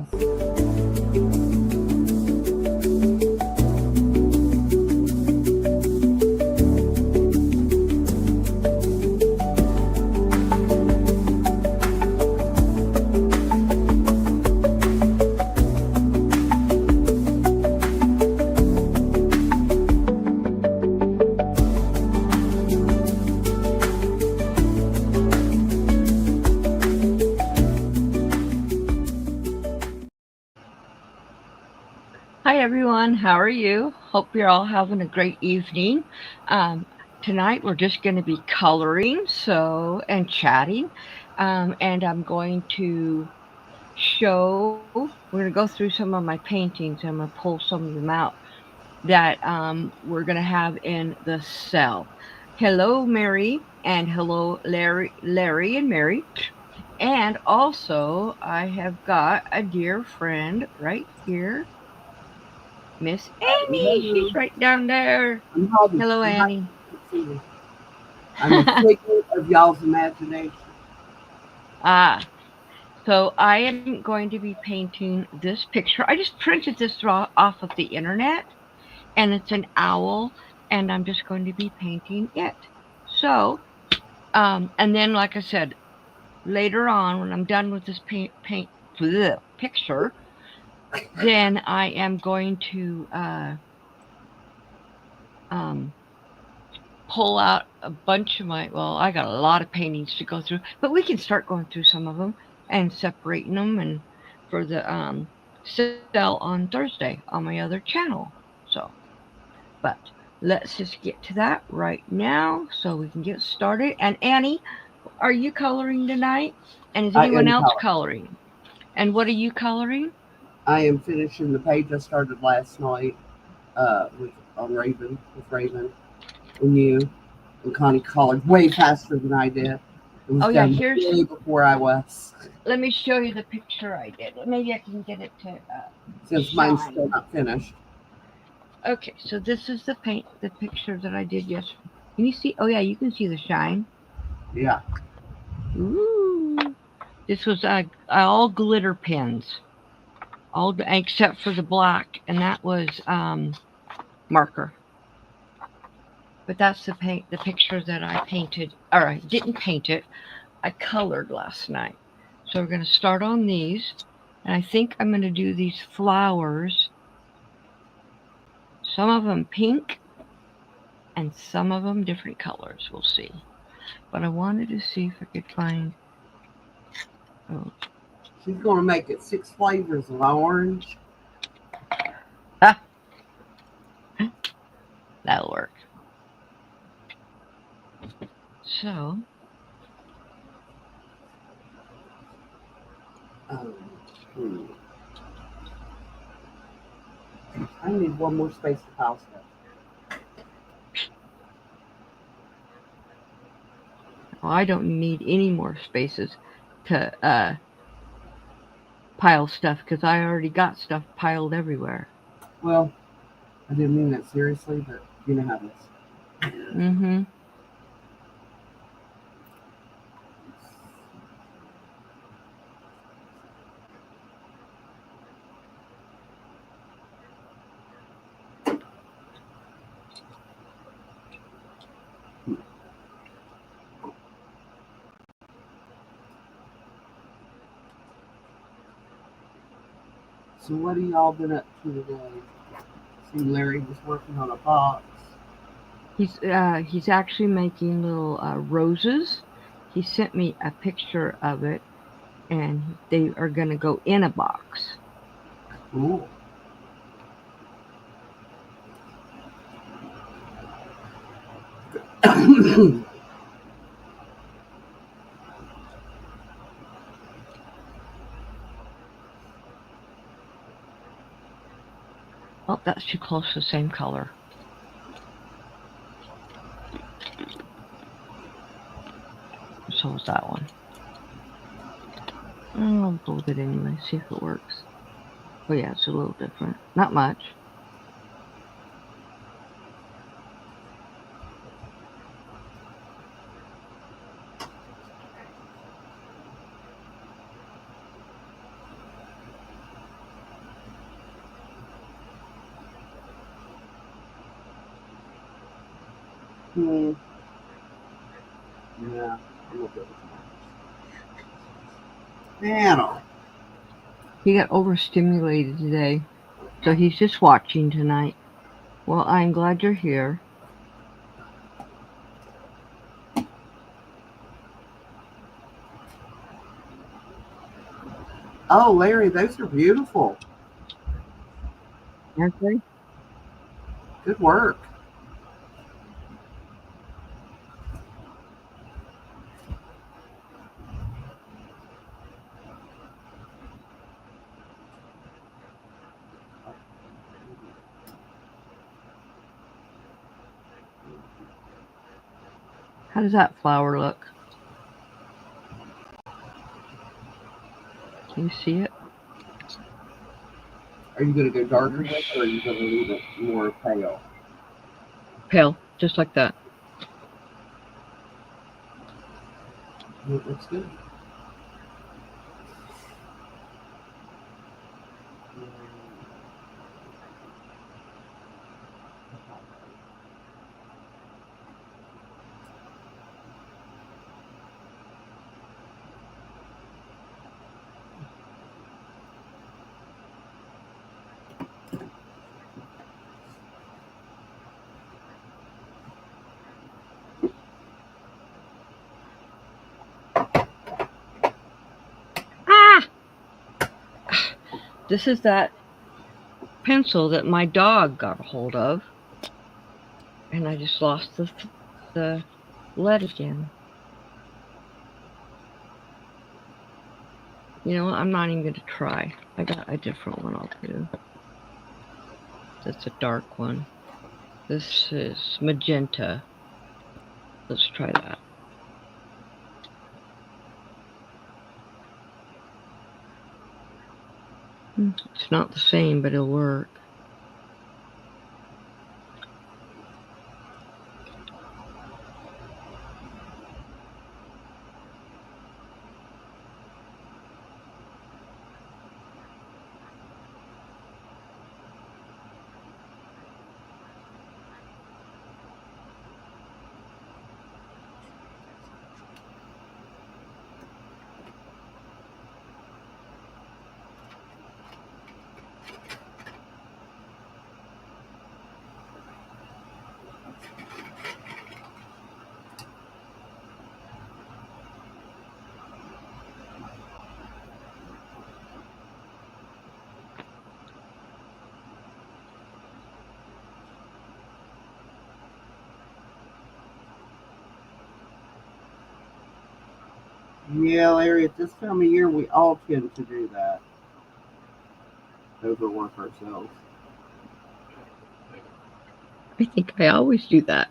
process. Hi, everyone. How are you? Hope you're all having a great evening. Um, Tonight, we're just going to be coloring and chatting. And I'm going to we're going to go through some of my paintings. I'm going to pull some of them out that we're going to have in the cell. Hello, Mary, and hello, Larry and Mary. And also, I have got a dear friend right here, Miss Annie. Hello. She's right down there. I'm hiding. Hello, I'm hiding. Annie. You can't see me. I'm a figment of y'all's imagination. Ah, so I am going to be painting this picture. I just printed this off of the internet, and it's an owl, and I'm just going to be painting it. So, and then, like I said, later on when I'm done with this picture, then I am going to um, pull out a bunch of I got a lot of paintings to go through, but we can start going through some of them and separating them and for the sell on Thursday on my other channel. So, but let's just get to that right now so we can get started. And Annie, are you coloring tonight? And is I anyone am else color. coloring? And what are you coloring? I am finishing the page I started last night with on Raven with Raven and you and Connie colored way faster than I did. It was Oh yeah, done way before I was, let me show you the picture I did. Maybe I can get it to since mine's still shine. not finished. Okay, so this is the picture that I did yesterday. Can you see? Oh yeah, you can see the shine. Yeah. Ooh, this was all glitter pens, all except for the black, and that was marker. But that's the picture that I painted, or I didn't paint it. I colored last night. So we're gonna start on these, and I think I'm gonna do these flowers. Some of them pink, and some of them different colors. We'll see. But I wanted to see if I could find. Oh, She's going to make it 6 flavors of orange. ah, that'll work. So, Um, hmm. I need one more space to pile stuff. well, I don't need any more spaces to pile stuff because I already got stuff piled everywhere. Well, I didn't mean that seriously, but you know how this. Mm-hmm. So what have y'all been up to today? See, Larry was working on a box. He's actually making little roses. He sent me a picture of it, and they are gonna go in a box. Cool. Oh, that's too close to the same color. So was that one. I'll go with it anyway. See if it works. Oh yeah, it's a little different. Not much. Hmm. Yeah. I'm okay with that. Man, He got overstimulated today, so he's just watching tonight. Well, I'm glad you're here. oh, Larry, those are beautiful. Aren't they? Good work. How does that flower look? Can you see it? Are you going to go darker with it, or are you going to leave it more pale? Pale, just like that. It looks good. Ah! This is that pencil that my dog got a hold of, and I just lost the lead again. You know what? I'm not even going to try. I got a different one I'll do. That's a dark one. This is magenta. Let's try that. It's not the same, but it'll work. Yeah, Larry, at this time of year, we all tend to do that. Overwork ourselves. I think I always do that.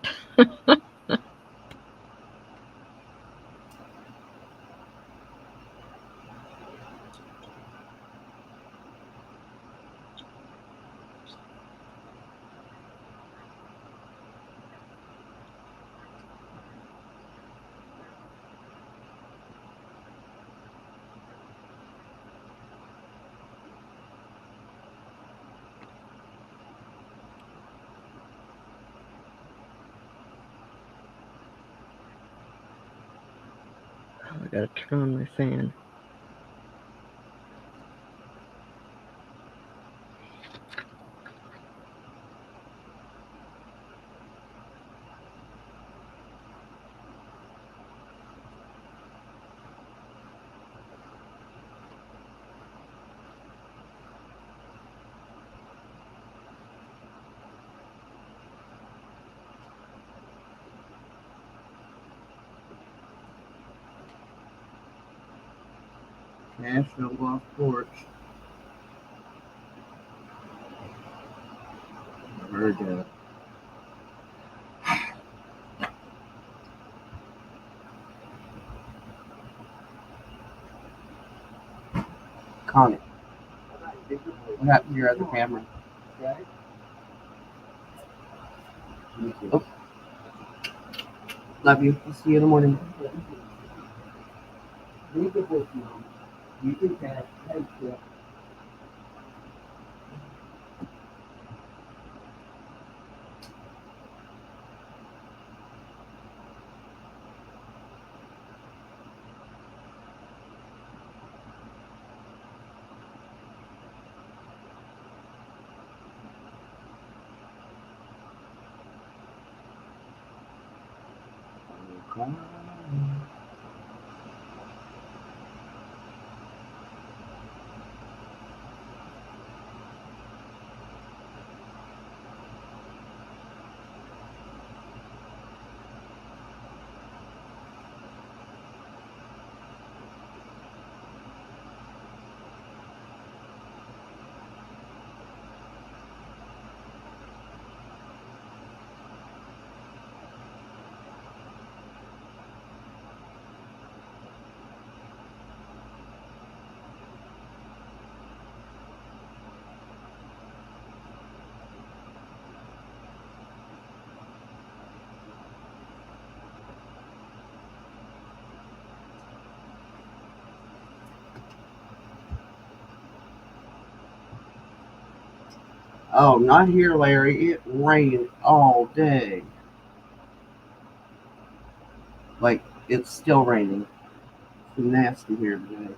Oh, I gotta turn on my fan. Cash, don't go off the porch. I heard that. Connie, what happened to your other camera? Oh, love you. I'll see you in the morning. Oh, not here, Larry. It rained all day. Like, it's still raining. It's nasty here today.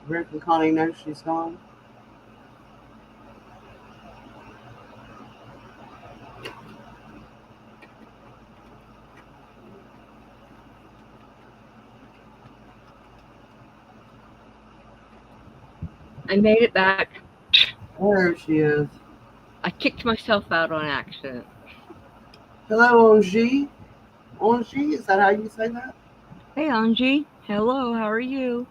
Rick and Connie know she's gone. I made it back. There she is. I kicked myself out on accident. Hello, Angie. Angie, is that how you say that? Hey, Angie. Hello, how are you?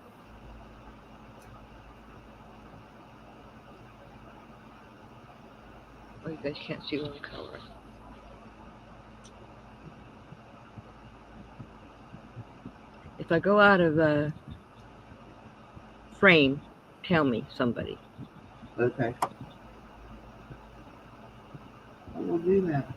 Oh, you guys can't see what I'm coloring. If I go out of the frame, tell me, somebody. Okay. I will do that.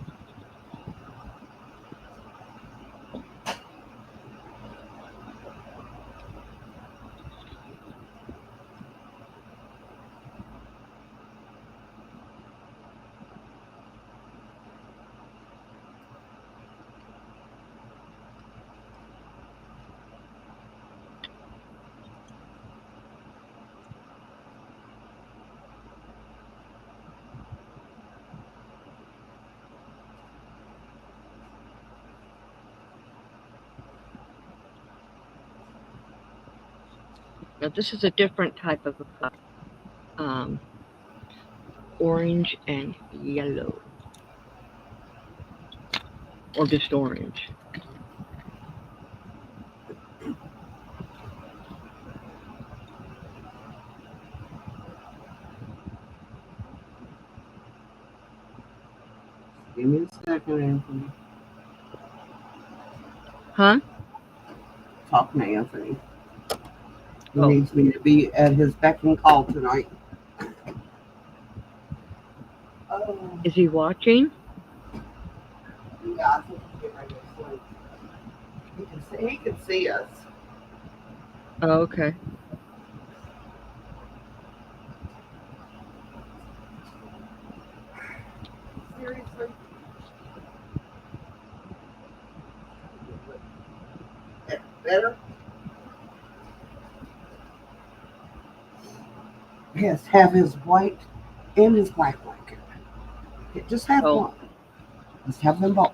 Now, this is a different type of orange and yellow. Or just orange. Give me a second, Anthony. Huh? Talking to Anthony. He Oh. needs me to be at his beck and call tonight. Oh. Is he watching? Yeah, I think he's getting ready to sleep. He can see us. Oh, okay. Seriously? Better? Yes, have his white and his black blanket. Just have one. Just have them both.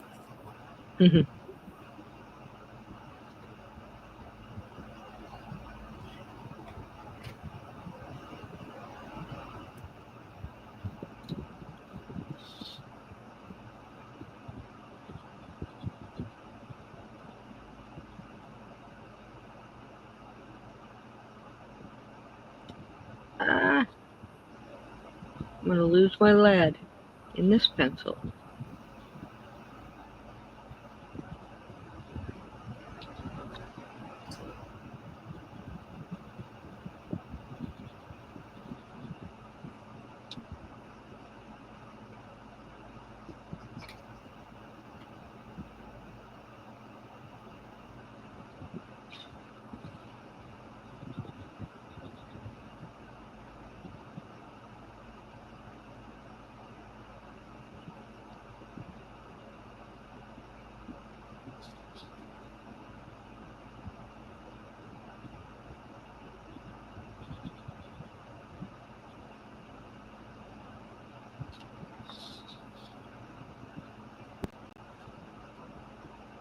I'm going to lose my lead in this pencil.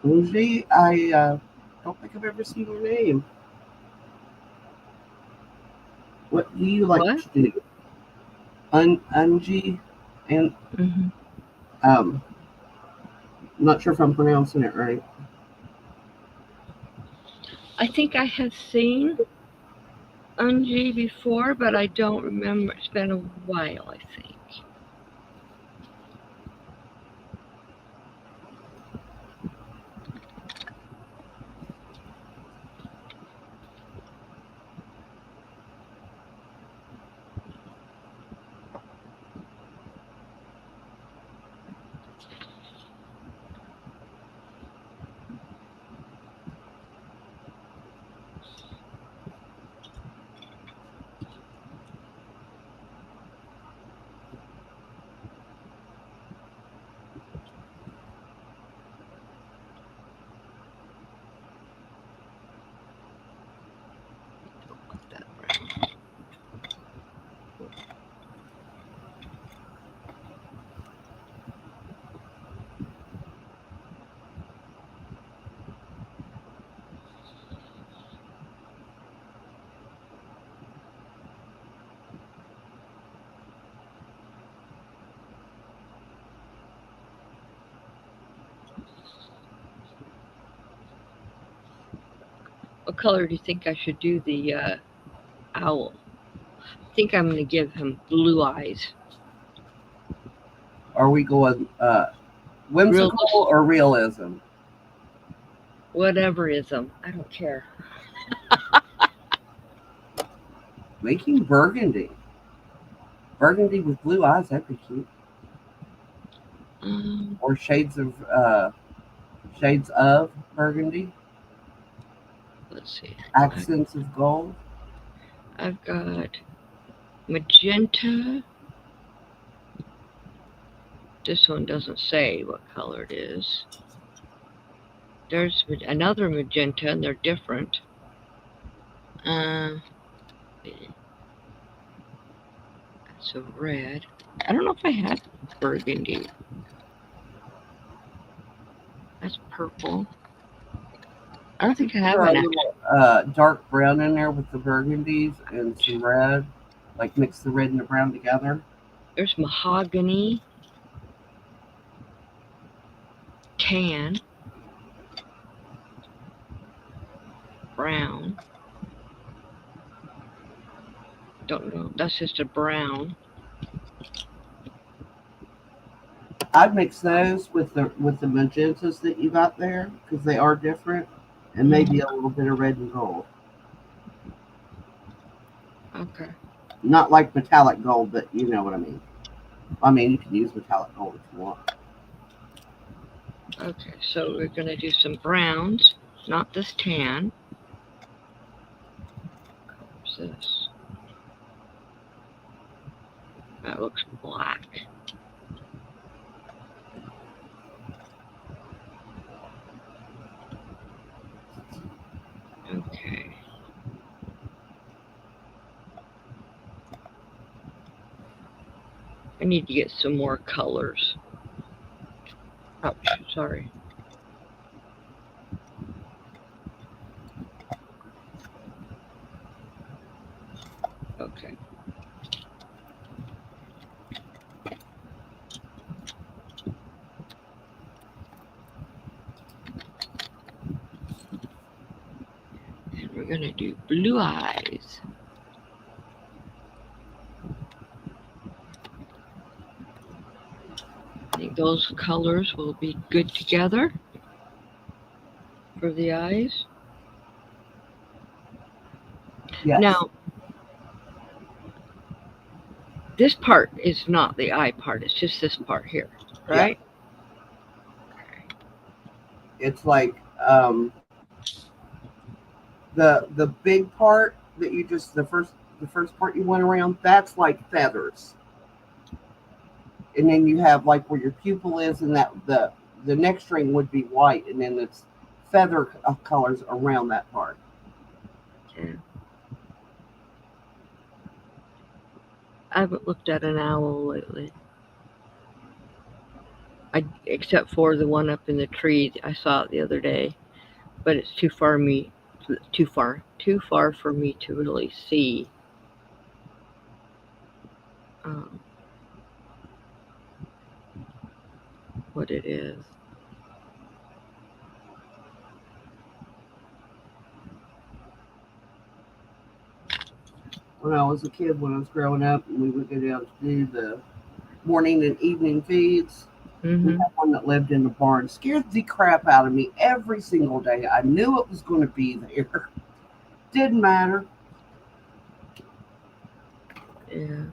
Usually, I don't think I've ever seen your name. What do you like What? to do? Unji, and Hmm. um, I'm not sure if I'm pronouncing it right. I think I have seen Unji before, but I don't remember. It's been a while, I think. That brown. What color do you think I should do the owl? I think I'm going to give him blue eyes. Are we going Real, whimsical or realism? whatever ism. I don't care. Making burgundy. Burgundy with blue eyes, that'd be cute. Um, Or shades of burgundy, let's see. accents of gold. I've got magenta. This one doesn't say what color it is. There's another magenta, and they're different. That's a red. I don't know if I had burgundy. That's purple. I don't think I have Throw a an little dark brown in there with the burgundies and some red, like mix the red and the brown together. There's mahogany, tan, brown. Don't know. That's just a brown. I'd mix those with the magentas that you got there because they are different, and maybe a little bit of red and gold. Okay. Not like metallic gold, but you know what I mean. I mean, you can use metallic gold if you want. Okay. So we're gonna do some browns, not this tan. What's this? That looks black. Okay. I need to get some more colors. Ouch, sorry. Okay. And we're gonna do blue eyes. I think those colors will be good together for the eyes. Yes. Now, this part is not the eye part, it's just this part here, right? It's like the big part that you just the first part you went around. That's like feathers, and then you have like where your pupil is, and that the next string would be white, and then it's feather colors around that part. Okay. I haven't looked at an owl lately. except for the one up in the tree. I saw it the other day, but it's too far for me to really see. Um, what it is. When I was a kid, when I was growing up, and we would go down to do the morning and evening feeds. We Mm-hmm. had one that lived in the barn. Scared the crap out of me every single day. I knew it was going to be there. Didn't matter. Yeah.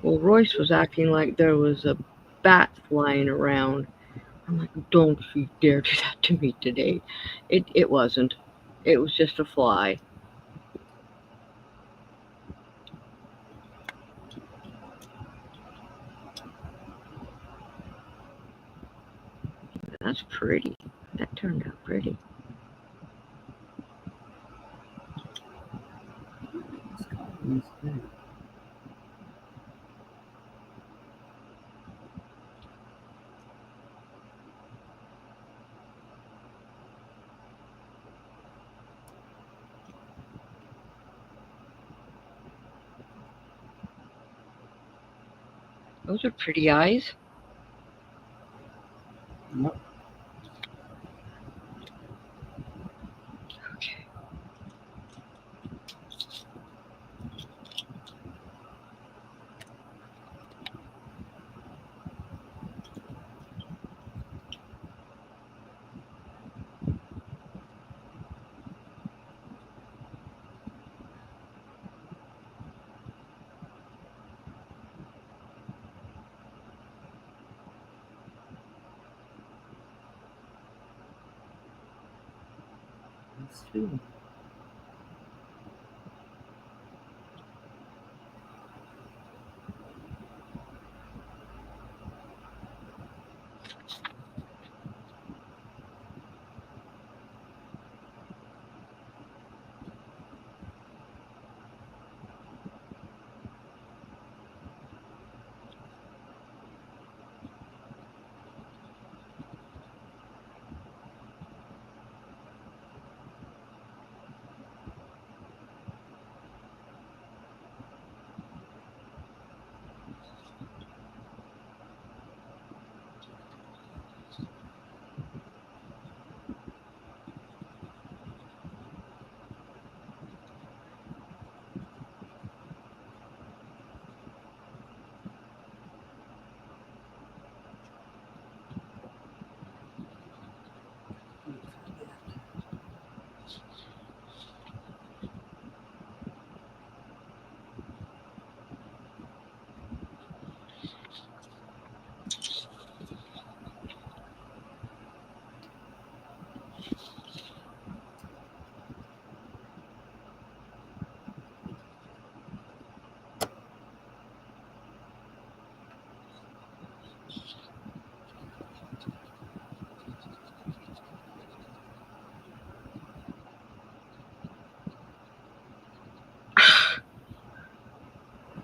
Well, Royce was acting like there was a bat flying around. I'm like, don't you dare do that to me today. It wasn't. It was just a fly. That's pretty. That turned out pretty. Those are pretty eyes. Yep. Okay. That's true.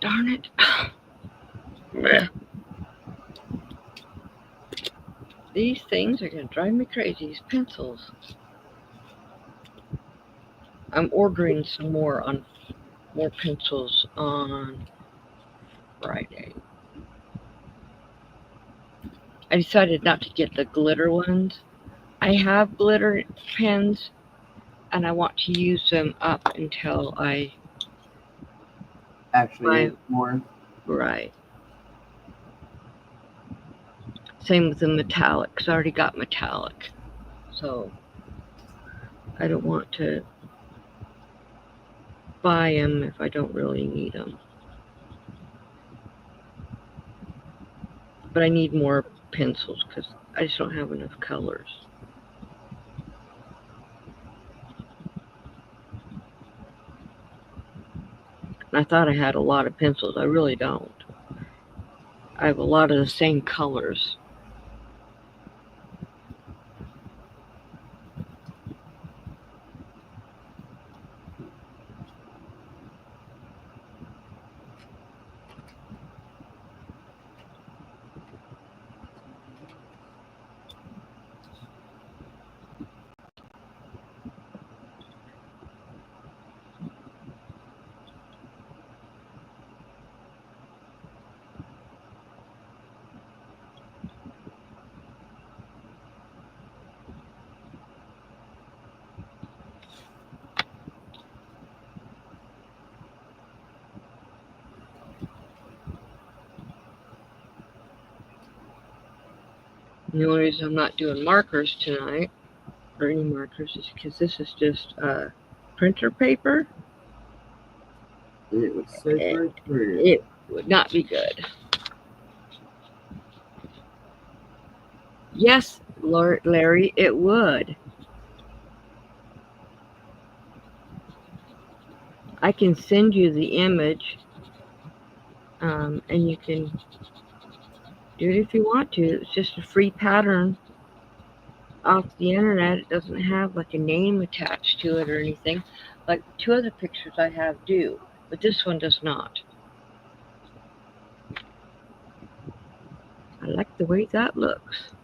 Darn it. These things are going to drive me crazy. These pencils. I'm ordering some more pencils on Friday. I decided not to get the glitter ones. I have glitter pens and I want to use them up until I Actually, buy need more. right. Same with the metallics. I already got metallic. So I don't want to buy them if I don't really need them. But I need more pencils because I just don't have enough colors. And I thought I had a lot of pencils. I really don't. I have a lot of the same colors. The only reason I'm not doing markers tonight, or any markers, is because this is just printer paper. And it was so very pretty. It would not be good. Yes, Larry, it would. I can send you the image, and you can do it if you want to. It's just a free pattern off the internet. It doesn't have like a name attached to it or anything. Like 2 other pictures I have do, but this one does not. I like the way that looks.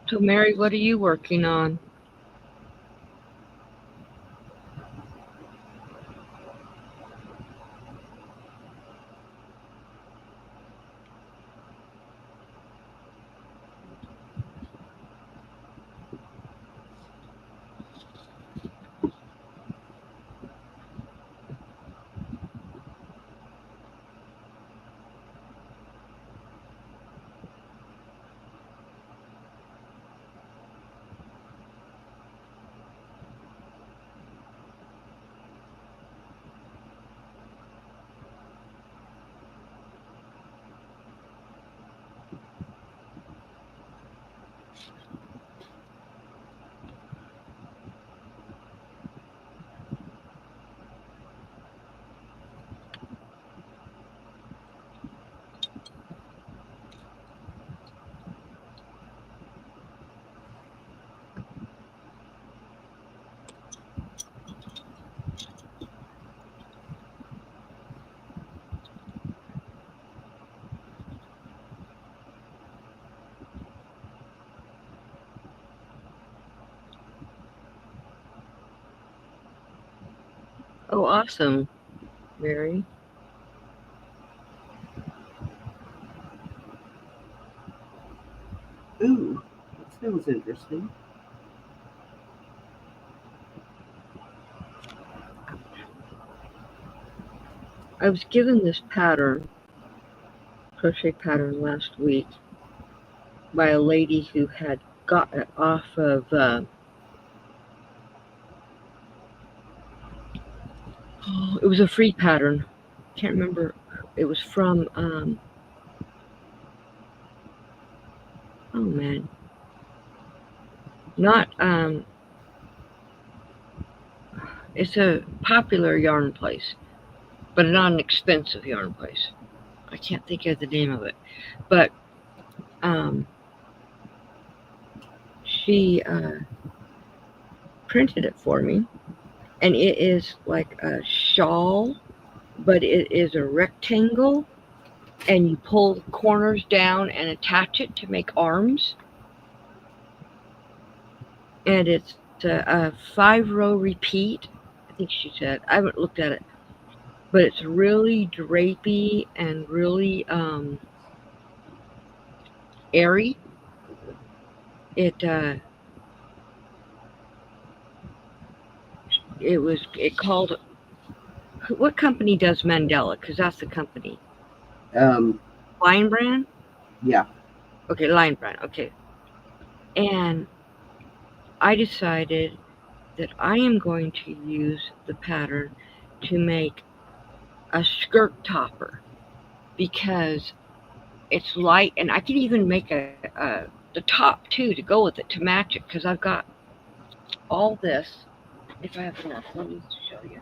So, Mary, what are you working on? Oh, awesome, Mary. Ooh, that was interesting. I was given this crochet pattern last week by a lady who had gotten it off of it was a free pattern. Can't remember. It was from oh man, not it's a popular yarn place, but not an expensive yarn place. I can't think of the name of it, but she printed it for me, and it is like a shawl, but it is a rectangle, and you pull the corners down and attach it to make arms. And it's a 5-row repeat, I think she said. I haven't looked at it, but it's really drapey and really airy. It called, what company does Mandala? Because that's the company. Lion Brand? Yeah. Okay, Lion Brand. Okay. And I decided that I am going to use the pattern to make a skirt topper because it's light, and I could even make the top too to go with it to match it, because I've got all this. If I have enough, let me show you.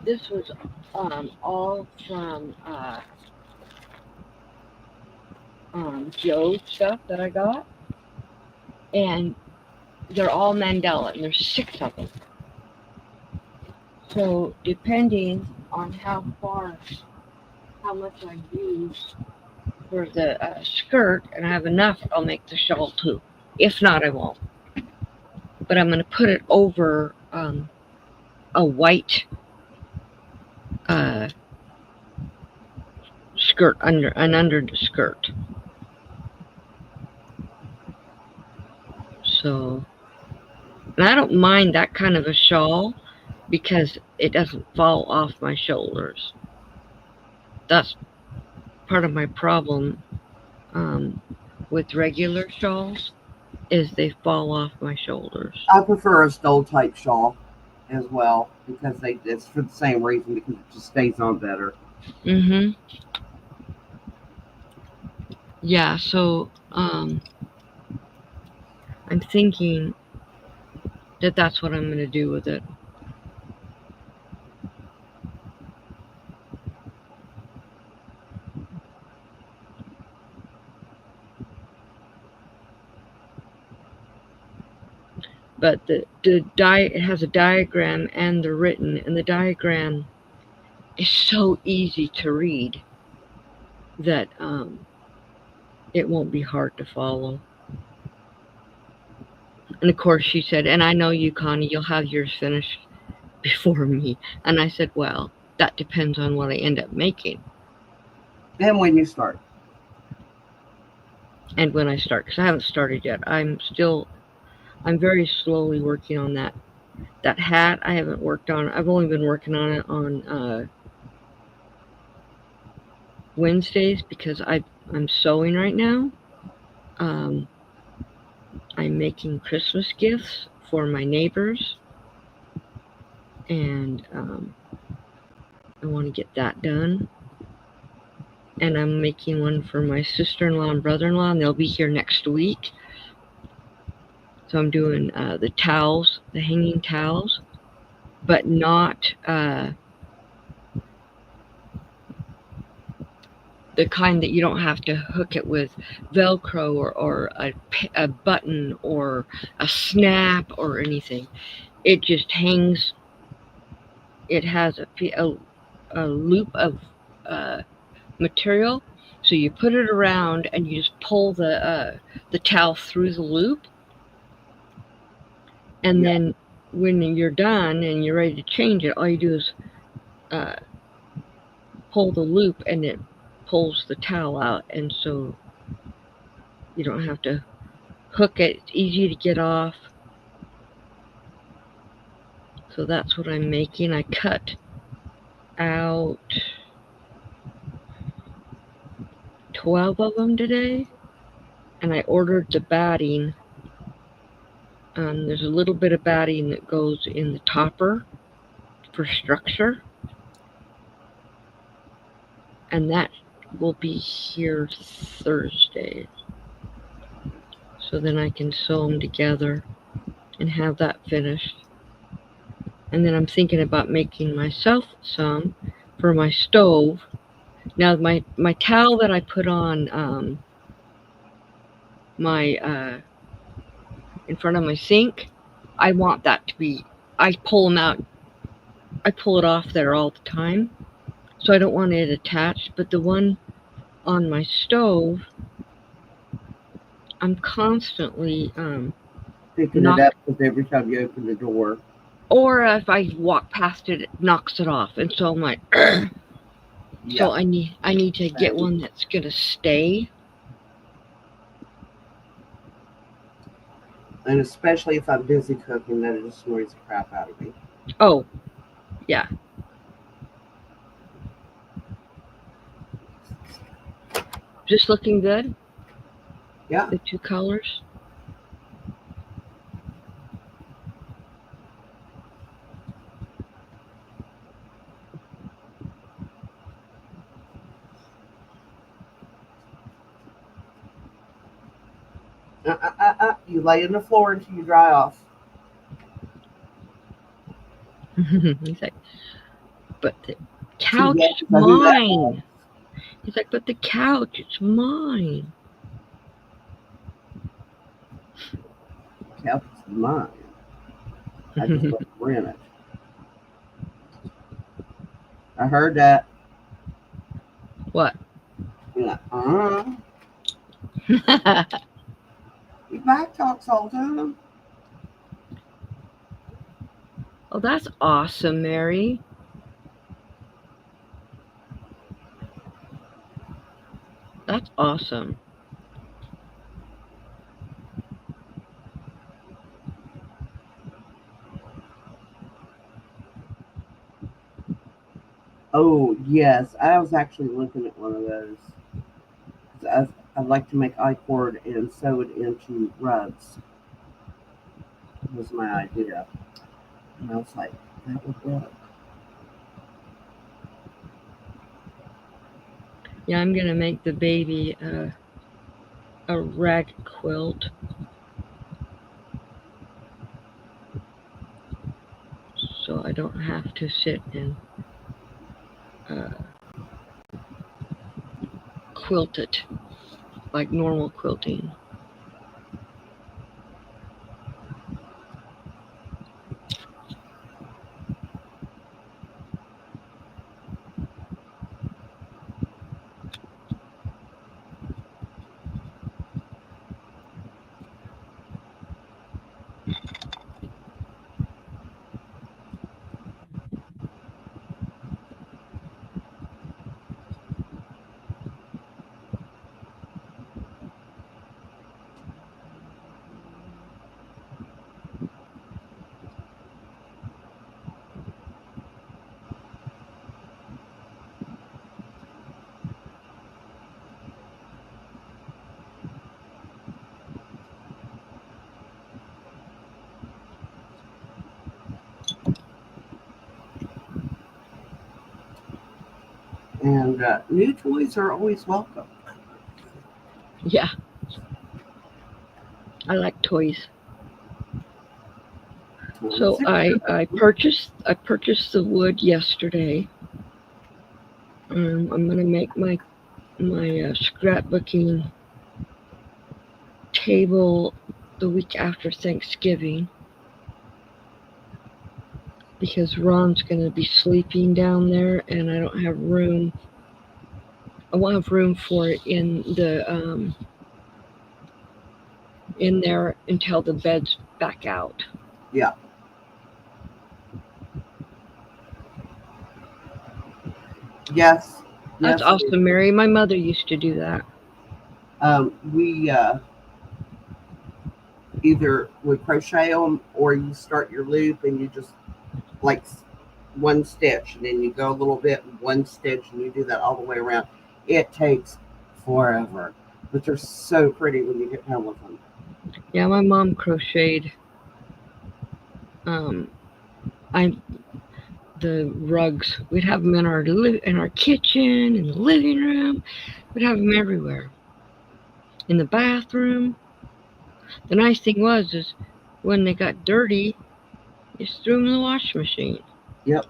This was all from Joe's stuff that I got, and they're all Mandala, and there's 6 of them. So depending on how much I use for the skirt, and I have enough, I'll make the shawl too. If not, I won't. But I'm going to put it over a white skirt under the skirt. So, and I don't mind that kind of a shawl because it doesn't fall off my shoulders. That's part of my problem with regular shawls, is they fall off my shoulders. I prefer a stole type shawl as well because it's for the same reason, because it just stays on better. Mm-hmm. Yeah, so I'm thinking that that's what I'm going to do with it. But it has a diagram and the written, and the diagram is so easy to read that it won't be hard to follow. And of course she said, and I know you, Connie, you'll have yours finished before me. And I said, well, that depends on what I end up making. And when you start. And when I start, because I haven't started yet. I'm very slowly working on that hat. I haven't worked on it. I've only been working on it on Wednesdays because I'm sewing right now. I'm making Christmas gifts for my neighbors, and I want to get that done. And I'm making one for my sister-in-law and brother-in-law, and they'll be here next week. So I'm doing the towels, the hanging towels, but not the kind that you don't have to hook it with Velcro or a button or a snap or anything. It just hangs. It has a loop of material, so you put it around and you just pull the towel through the loop, And Yeah. then when you're done and you're ready to change it, all you do is pull the loop and it pulls the towel out. And so you don't have to hook it. It's easy to get off. So that's what I'm making. I cut out 12 of them today, and I ordered the batting. There's a little bit of batting that goes in the topper for structure, and that will be here Thursday. So then I can sew them together and have that finished. And then I'm thinking about making myself some for my stove. Now my towel that I put on my in front of my sink, I want that to be, I pull them out, I pull it off there all the time, so I don't want it attached. But the one on my stove, I'm constantly Picking it up with every time you open the door. or if I walk past it, it knocks it off, and so I'm like, Ugh. Yeah. So I need to get one that's gonna stay. And especially if I'm busy cooking, that just annoys the crap out of me. Oh, yeah. Just looking good. Yeah. The two colors. You lay on the floor until you dry off. He's like, but the couch yes, is I do that. mine. He's like, but the couch, it's mine. Couch is mine. I just want to rent it. I heard that. What? You're like, You back talks all the time. Oh, that's awesome, Mary. That's awesome. Oh, yes. I was actually looking at one of those. I'd like to make I-cord and sew it into rugs. Was my idea. And I was like, that would work. Yeah, I'm gonna make the baby a rag quilt. So I don't have to sit and quilt it like normal quilting. And new toys are always welcome. Yeah. I like toys. So I purchased the wood yesterday. I'm gonna make my scrapbooking table the week after Thanksgiving because Ron's gonna be sleeping down there, and I don't have room. I won't have room for it in there until the bed's back out. Yeah. Yes. That's Yes. It is. awesome, Mary. My mother used to do that. We either would crochet them or you start your loop and you just like one stitch and then you go a little bit, one stitch, and you do that all the way around. It takes forever, but they're so pretty when you get done with them. Yeah, my mom crocheted. Um, I the rugs. We'd have them in our kitchen, in the living room. We'd have them everywhere. In the bathroom. The nice thing was is when they got dirty, you just threw them in the washing machine. Yep.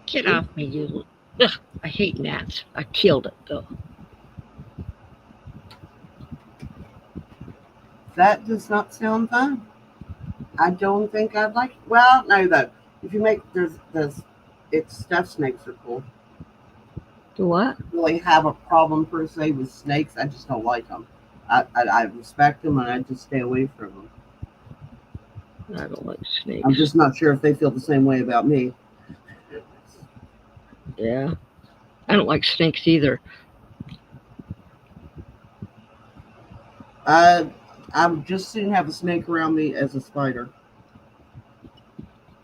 Get off me, you! Ugh, I hate gnats. I killed it though. That does not sound fun. I don't think I'd like. Well, no, though. If you make there's it's stuffed snakes are cool. The what? Really have a problem per se with snakes. I just don't like them. I respect them and I just stay away from them. I don't like snakes. I'm just not sure if they feel the same way about me. Yeah. I don't like snakes either. I'm just soon have a snake around me as a spider.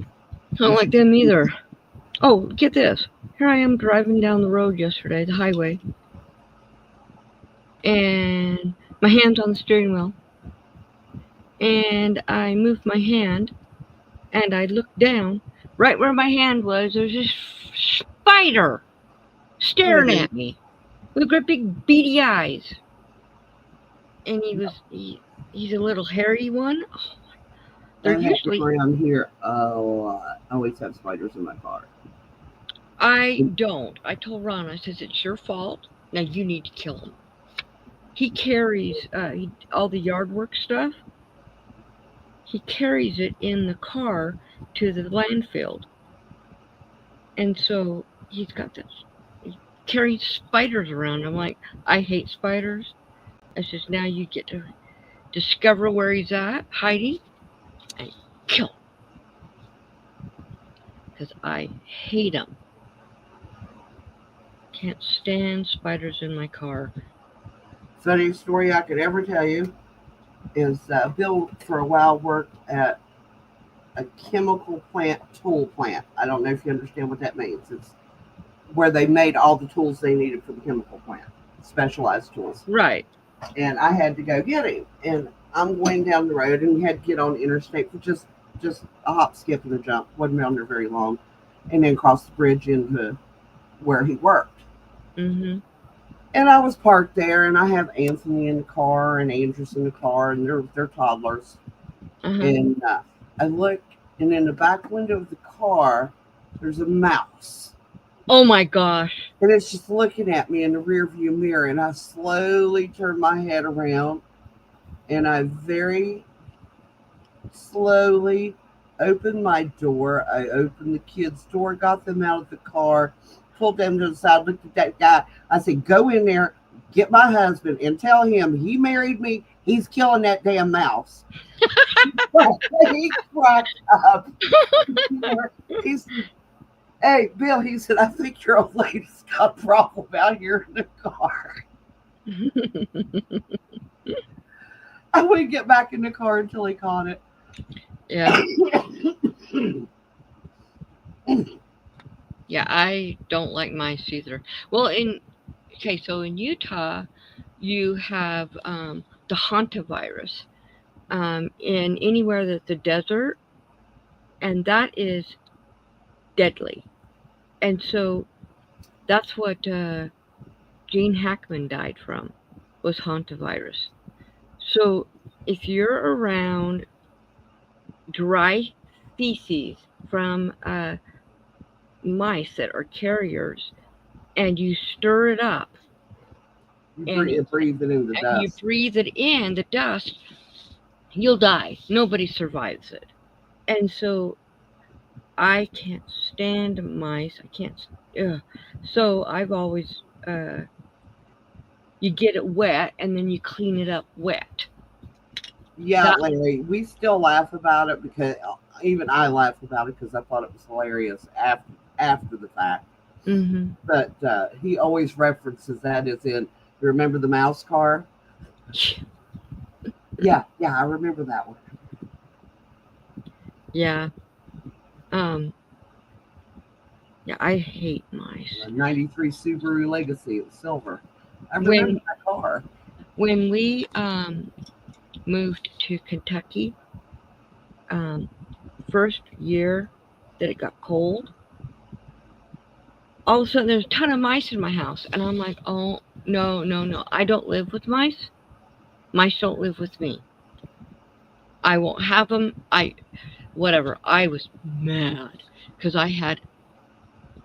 I don't like them either. Oh, get this. Here I am driving down the road yesterday, the highway. And my hand's on the steering wheel. And I moved my hand and I looked down. Right where my hand was, there's this spider staring at me with great big beady eyes. And he's a little hairy one. Oh, they're usually around here a lot. I always have spiders in my car. I don't. I told Ron, I says, it's your fault. Now you need to kill him. He carries all the yard work stuff. He carries it in the car to the landfill. And so he's got this. He's carrying spiders around. I'm like, I hate spiders. I says, now you get to discover where he's at, hiding, and kill him. Because I hate them. Can't stand spiders in my car. Funniest story I could ever tell you is Bill for a while worked at a chemical plant, tool plant. I don't know if you understand what that means. It's where they made all the tools they needed for the chemical plant, specialized tools. Right. And I had to go get him. And I'm going down the road and we had to get on the interstate for just just a hop, skip, and a jump. Wasn't down there very long, and then crossed the bridge into where he worked. Mhm. And I was parked there, and I have Anthony in the car and Andrews in the car, and they're toddlers. Uh-huh. And I look, and in the back window of the car, there's a mouse, Oh my gosh. and it's just looking at me in the rear view mirror. And I slowly turn my head around, and I very slowly opened my door. I opened the kids' door, got them out of the car, pulled them to the side, looked at that guy. I said, "Go in there, get my husband, and tell him he married me. He's killing that damn mouse." He cracked up. He said, "Hey, Bill," he said, "I think your old lady's got a problem out here in the car." I wouldn't get back in the car until he caught it. Yeah. Yeah, I don't like mice either. Well, so in Utah, you have the hantavirus in anywhere that's a desert, and that is deadly. And so that's what Gene Hackman died from, was hantavirus. So if you're around dry feces from mice that are carriers, and you stir it up, You breathe it in the and you dust. breathe it in, the dust, you'll die. Nobody survives it. And so I can't stand mice. I can't. Ugh. So I've always, you get it wet and then you clean it up wet. Yeah, That, Larry, we still laugh about it because even I laughed about it because I thought it was hilarious after the fact. mm-hmm. But he always references that as in, you remember the mouse car? Yeah, I remember that one. Yeah. Um, yeah, I hate mice. The '93 Subaru Legacy, it was silver. I remember When that car. when we moved to Kentucky, first year that it got cold, all of a sudden there's a ton of mice in my house, and I'm like, oh no, no, no, I don't live with mice. Mice don't live with me. I won't have them. Whatever. I was mad because I had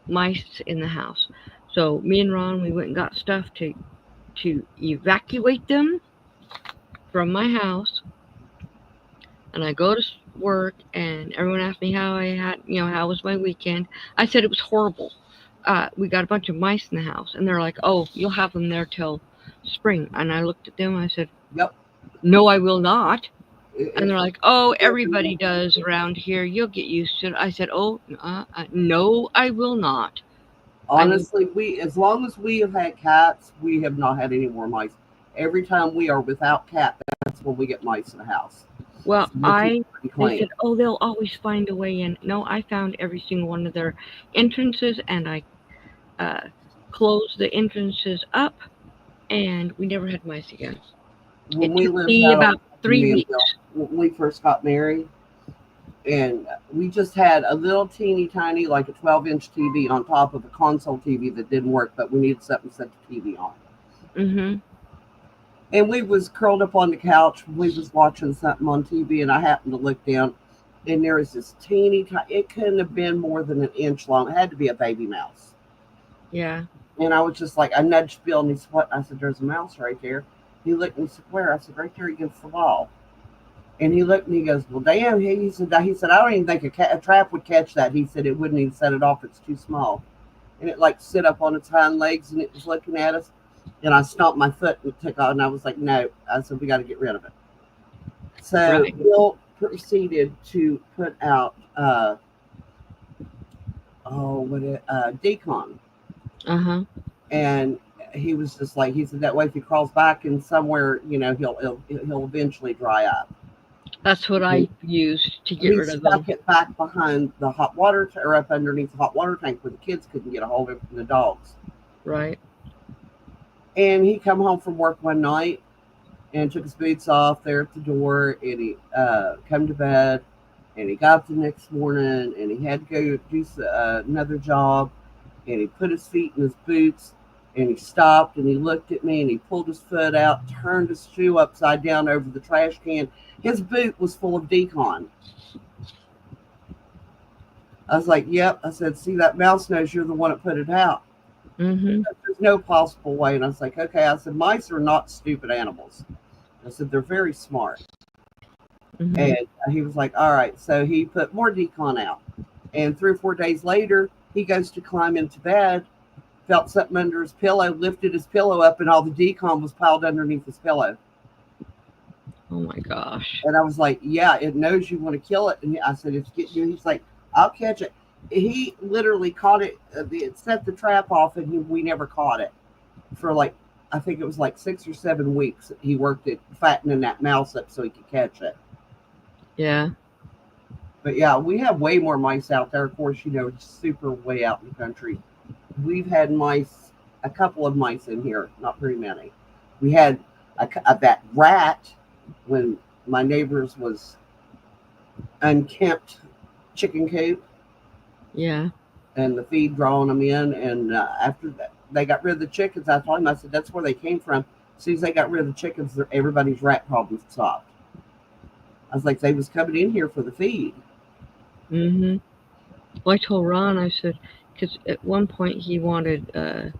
mice in the house. So me and Ron, we went and got stuff to evacuate them from my house. And I go to work, and everyone asked me how I had, how was my weekend. I said it was horrible. We got a bunch of mice in the house, and they're like, "Oh, you'll have them there till spring." And I looked at them, and I said, Yep. "No, I will not." And they're It's like, "Oh, everybody does around here. You'll get used to it." I said, "Oh, no, I will not." I need, honestly, as long as we have had cats, we have not had any more mice. Every time we are without cat, that's when we get mice in the house. well, So we keep it pretty they clean. said, "Oh, they'll always find a way in." No, I found every single one of their entrances, and I closed the entrances up, and we never had mice again. When It we took lived me out about on 3 me and Bill, weeks. when we first got married, and we just had a little teeny tiny, like a 12-inch TV on top of a console TV that didn't work, but we needed something to set the TV on. Mm-hmm. And we was curled up on the couch. We was watching something on TV, and I happened to look down, and there was this teeny tiny. It couldn't have been more than an inch long. It had to be a baby mouse. Yeah. And I was just like, I nudged Bill, and he said, "What?" I said, "There's a mouse right there." He looked and he said, "Where?" I said, "Right there against the wall." And he looked and he goes, "Well, damn." He said, "I don't even think a trap would catch that." He said, "It wouldn't even set it off. It's too small." And it like sit up on its hind legs, and it was looking at us. And I stomped my foot and took off, and I was like, "No." I said, "We got to get rid of it." So Right. Bill proceeded to put out decon, Uh-huh. and he was just like, he said, that way if he crawls back in somewhere, he'll eventually dry up. That's what I used to get He rid of them. stuck it back behind the hot water or up underneath the hot water tank where the kids couldn't get a hold of it from the dogs. Right. And he come home from work one night and took his boots off there at the door, and he come to bed, And he got up the next morning and he had to go do another job. And he put his feet in his boots and he stopped and he looked at me and he pulled his foot out, turned his shoe upside down over the trash can. His boot was full of decon. I was like, yep. I said, see that mouse nose, you're the one that put it out. Mm-hmm. There's no possible way. And I was like, okay. I said, mice are not stupid animals. I said, they're very smart. Mm-hmm. And he was like, all right. So he put more decon out. And 3 or 4 days later, he goes to climb into bed, felt something under his pillow, lifted his pillow up, and all the decon was piled underneath his pillow. Oh my gosh. And I was like, yeah, it knows you want to kill it. And I said, it's getting you. He's like, I'll catch it. He literally caught it. It set the trap off, and we never caught it for like, I think it was like 6 or 7 weeks. He worked at fattening that mouse up so he could catch it. Yeah. But yeah, we have way more mice out there. Of course, it's super way out in the country. We've had mice, a couple of mice in here, not very many. We had that rat when my neighbor's was unkempt chicken coop. Yeah. And the feed drawing them in. And after that, they got rid of the chickens. I told him, I said, that's where they came from. As soon as they got rid of the chickens, everybody's rat problems stopped. I was like, they was coming in here for the feed. Mm-hmm. Well, I told Ron, I said, because at one point he wanted to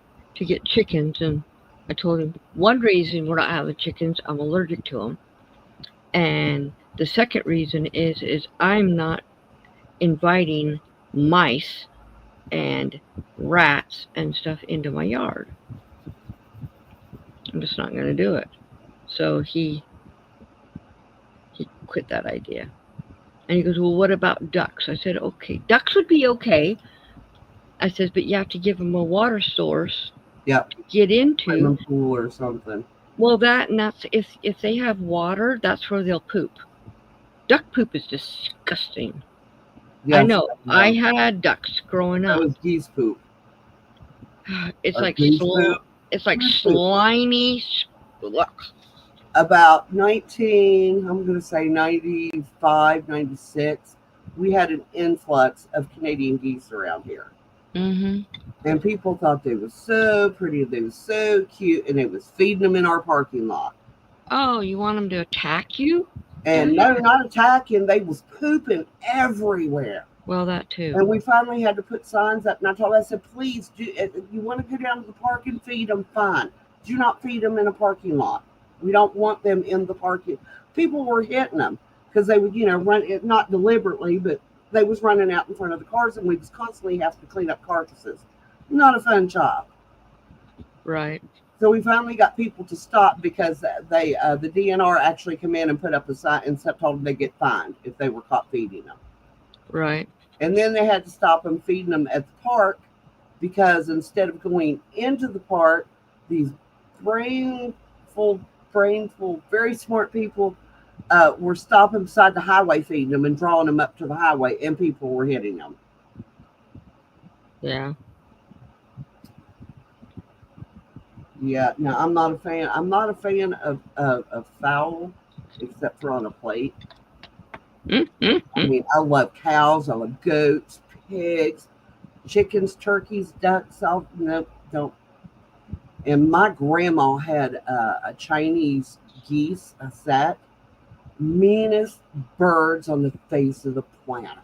get chickens, and I told him one reason we're not having chickens, I'm allergic to them, and the second reason is I'm not inviting mice and rats and stuff into my yard. I'm just not going to do it. So he quit that idea. And he goes, well, what about ducks? I said, okay, ducks would be okay. I said, but you have to give them a water source Yep. to get into. Swimming pool or something. Well, that's if they have water, that's where they'll poop. Duck poop is disgusting. Yes, I know. I had ducks growing up. That was geese poop. It's like it's like slimy. Look. About I'm going to say 95, 96, we had an influx of Canadian geese around here. Mm-hmm. And people thought they were so pretty, they were so cute, and they was feeding them in our parking lot. Oh, you want them to attack you? And no, not attacking, they was pooping everywhere. Well, that too. And we finally had to put signs up, and I told them, I said, please, if you want to go down to the park and feed them, fine. Do not feed them in a parking lot. We don't want them in the parking. People were hitting them because they would, run it, not deliberately, but they was running out in front of the cars, and we was constantly have to clean up carcasses. Not a fun job. Right. So we finally got people to stop because the DNR actually come in and put up a sign and told them they get fined if they were caught feeding them. Right. And then they had to stop them feeding them at the park because instead of going into the park, these brainful, very smart people were stopping beside the highway feeding them and drawing them up to the highway, and people were hitting them. Yeah. Yeah. No, I'm not a fan. I'm not a fan of fowl, except for on a plate. Mm-hmm. I mean, I love cows. I love goats, pigs, chickens, turkeys, ducks. Don't. And my grandma had a Chinese geese, a set, meanest birds on the face of the planet.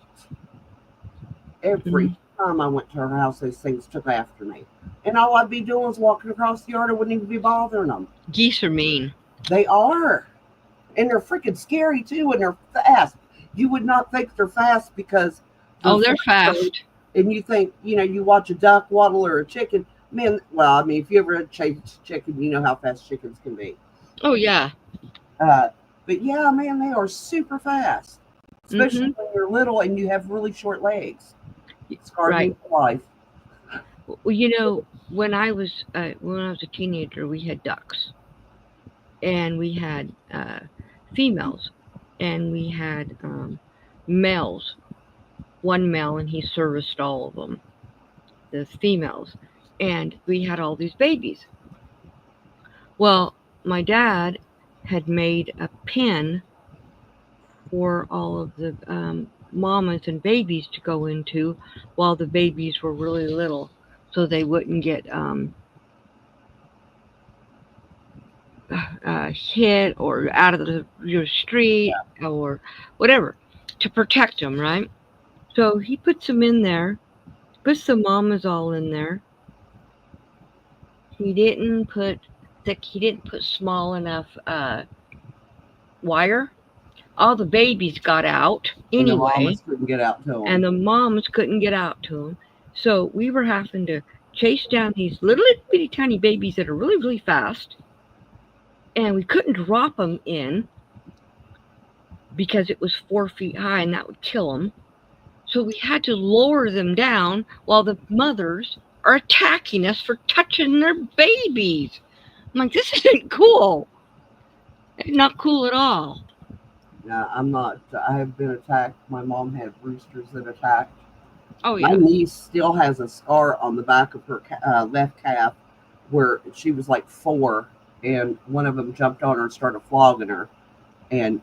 Every time I went to her house, those things took after me. And all I'd be doing was walking across the yard. I wouldn't even be bothering them. Geese are mean. They are. And they're freaking scary, too, and they're fast. You would not think they're fast because... they're fast. And you think, you watch a duck waddle or a chicken... Man, well, I mean, if you ever chased chicken, you know how fast chickens can be. Oh, yeah. But yeah, man, they are super fast. Especially when you're little and you have really short legs. It's hard for life. Well, when I was a teenager, we had ducks. And we had females. And we had males. One male, and he serviced all of them. The females. And we had all these babies. Well, my dad had made a pen for all of the mamas and babies to go into while the babies were really little, so they wouldn't get hit or out of your street or whatever, to protect them, right? So he puts them in there, puts the mamas all in there. He didn't put thick. He didn't put small enough wire. All the babies got out And the anyway, mamas couldn't get out to them. and the moms couldn't get out to them. So we were having to chase down these little bitty tiny babies that are really, really fast, and we couldn't drop them in because it was 4 feet high and that would kill them. So we had to lower them down while the mothers are attacking us for touching their babies. I'm like, this isn't cool. It's not cool at all. Yeah, I'm not. I have been attacked. My mom had roosters that attacked. Oh, yeah. My niece still has a scar on the back of her left calf where she was like 4, and one of them jumped on her and started flogging her and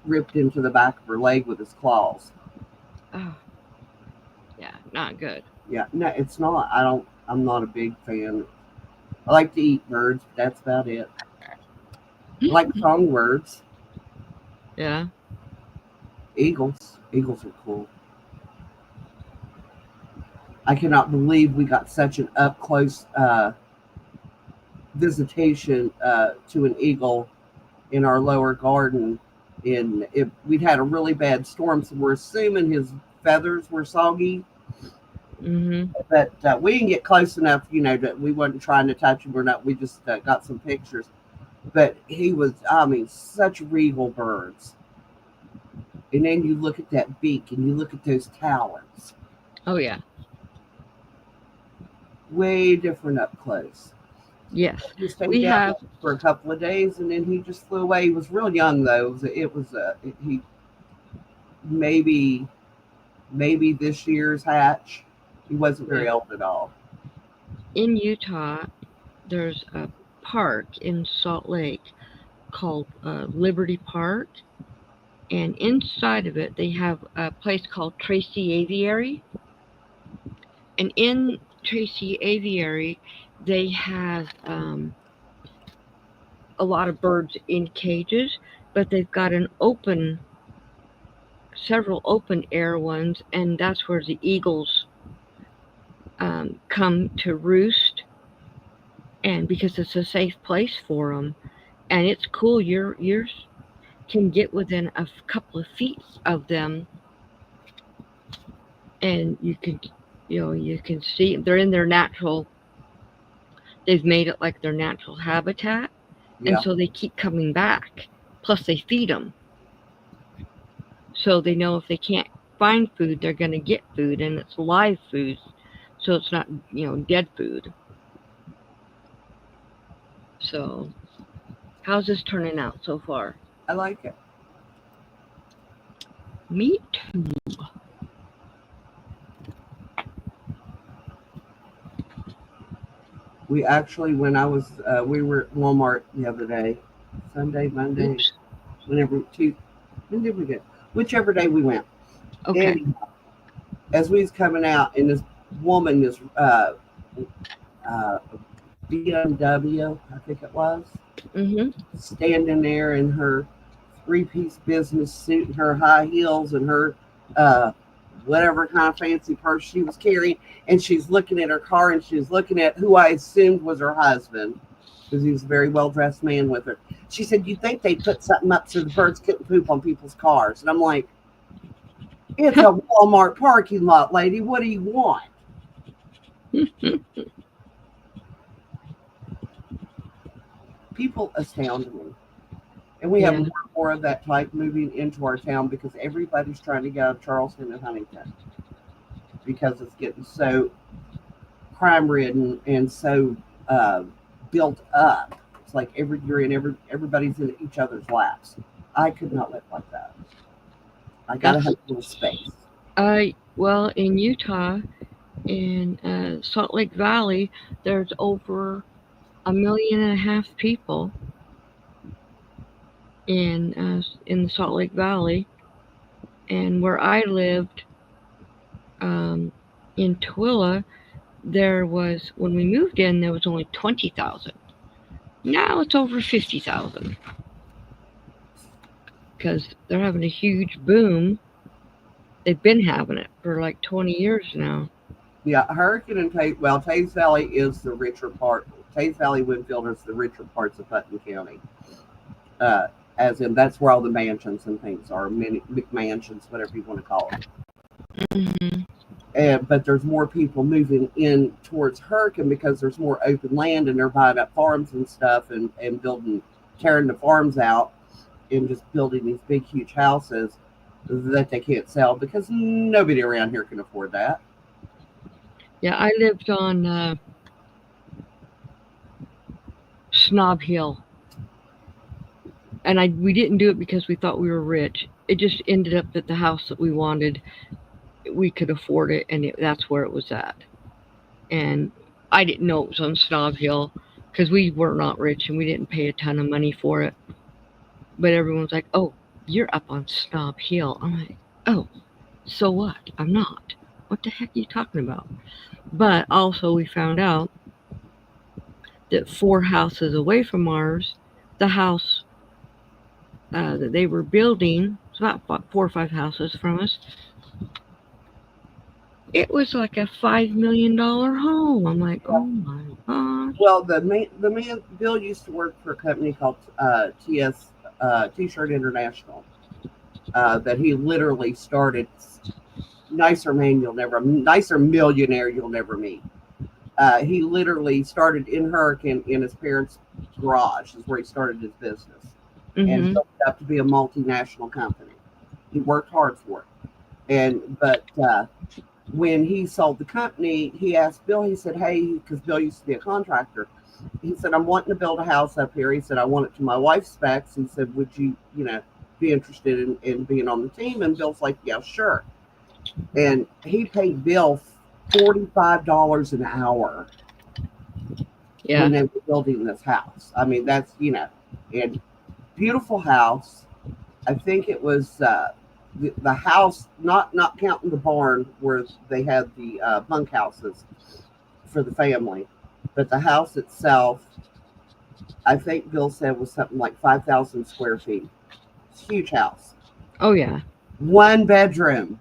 ripped into the back of her leg with his claws. Oh, yeah, not good. Yeah, no, it's not. I'm not a big fan. I like to eat birds, but that's about it. I like songbirds. Yeah. Eagles are cool. I cannot believe we got such an up close visitation to an eagle in our lower garden. We'd had a really bad storm, so we're assuming his feathers were soggy. Mm-hmm. But we didn't get close enough, that we wasn't trying to touch him or not. We just got some pictures. But he was, such regal birds. And then you look at that beak and you look at those talons. Oh, yeah. Way different up close. Yes. He stayed down for a couple of days and then he just flew away. He was real young though. He maybe this year's hatch. He wasn't very old at all. In Utah, there's a park in Salt Lake called Liberty Park, and inside of it they have a place called Tracy Aviary, and in Tracy Aviary they have a lot of birds in cages, but they've got several open air ones, and that's where the eagles come to roost, and because it's a safe place for them, and it's cool. You can get within a couple of feet of them, and you can see they're in their natural. They've made it like their natural habitat, and so they keep coming back. Plus, they feed them, so they know if they can't find food, they're going to get food, and it's live food, so it's not dead food. So, how's this turning out so far? I like it. Me too. We actually, when I was, we were at Walmart the other day, Sunday, Monday, when did we get? Whichever day we went. Okay. And as we was coming out, and this woman, this BMW, I think it was, standing there in her 3-piece business suit and her high heels and her whatever kind of fancy purse she was carrying, and she's looking at her car, and she's looking at who I assumed was her husband, because he was a very well-dressed man with her. She said, "You think they put something up so the birds couldn't poop on people's cars?" And I'm like, "It's a Walmart parking lot, lady. What do you want?" People astound me. And we have more of that type moving into our town because everybody's trying to get out of Charleston and Huntington because it's getting so crime-ridden and so built up. It's like everybody's in each other's laps. I could not live like that. I gotta have a little space. Well, in Utah, in Salt Lake Valley, there's over 1.5 million people in the Salt Lake Valley, And where I lived in Tooele, there was, when we moved in, there was only 20,000. Now it's over 50,000 because they're having a huge boom. They've been having it for like 20 years now. Yeah, Hurricane and Taze Valley is the richer part. Taze Valley, Winfield is the richer parts of Putnam County. As in, that's where all the mansions and things are, many McMansions, whatever you want to call them. Mm-hmm. But there's more people moving in towards Hurricane because there's more open land and they're buying up farms and stuff and tearing the farms out and just building these big, huge houses that they can't sell because nobody around here can afford that. Yeah, I lived on Snob Hill. And we didn't do it because we thought we were rich. It just ended up that the house that we wanted, we could afford it, and that's where it was at. And I didn't know it was on Snob Hill because we were not rich and we didn't pay a ton of money for it. But everyone's like, "Oh, you're up on Snob Hill." I'm like, "Oh, so what? I'm not. What the heck are you talking about?" But also we found out that 4 houses away from ours, the house that they were building, it's about 4 or 5 houses from us, it was like a $5 million home. I'm like, oh my gosh. Well, the man Bill used to work for a company called T-Shirt International. That he literally started. Nicer millionaire you'll never meet. He literally started in Hurricane in his parents' garage, is where he started his business, and built it up to be a multinational company. He worked hard for it, but when he sold the company, he asked Bill. He said, "Hey," because Bill used to be a contractor. He said, "I'm wanting to build a house up here." He said, "I want it to my wife's specs." He said, "Would you, be interested in being on the team?" And Bill's like, "Yeah, sure." And he paid Bill $45 an hour when they were building this house. I mean, that's, and beautiful house. I think it was the house, not counting the barn where they had the bunkhouses for the family, but the house itself, I think Bill said was something like 5,000 square feet. It's a huge house. Oh, yeah. One bedroom,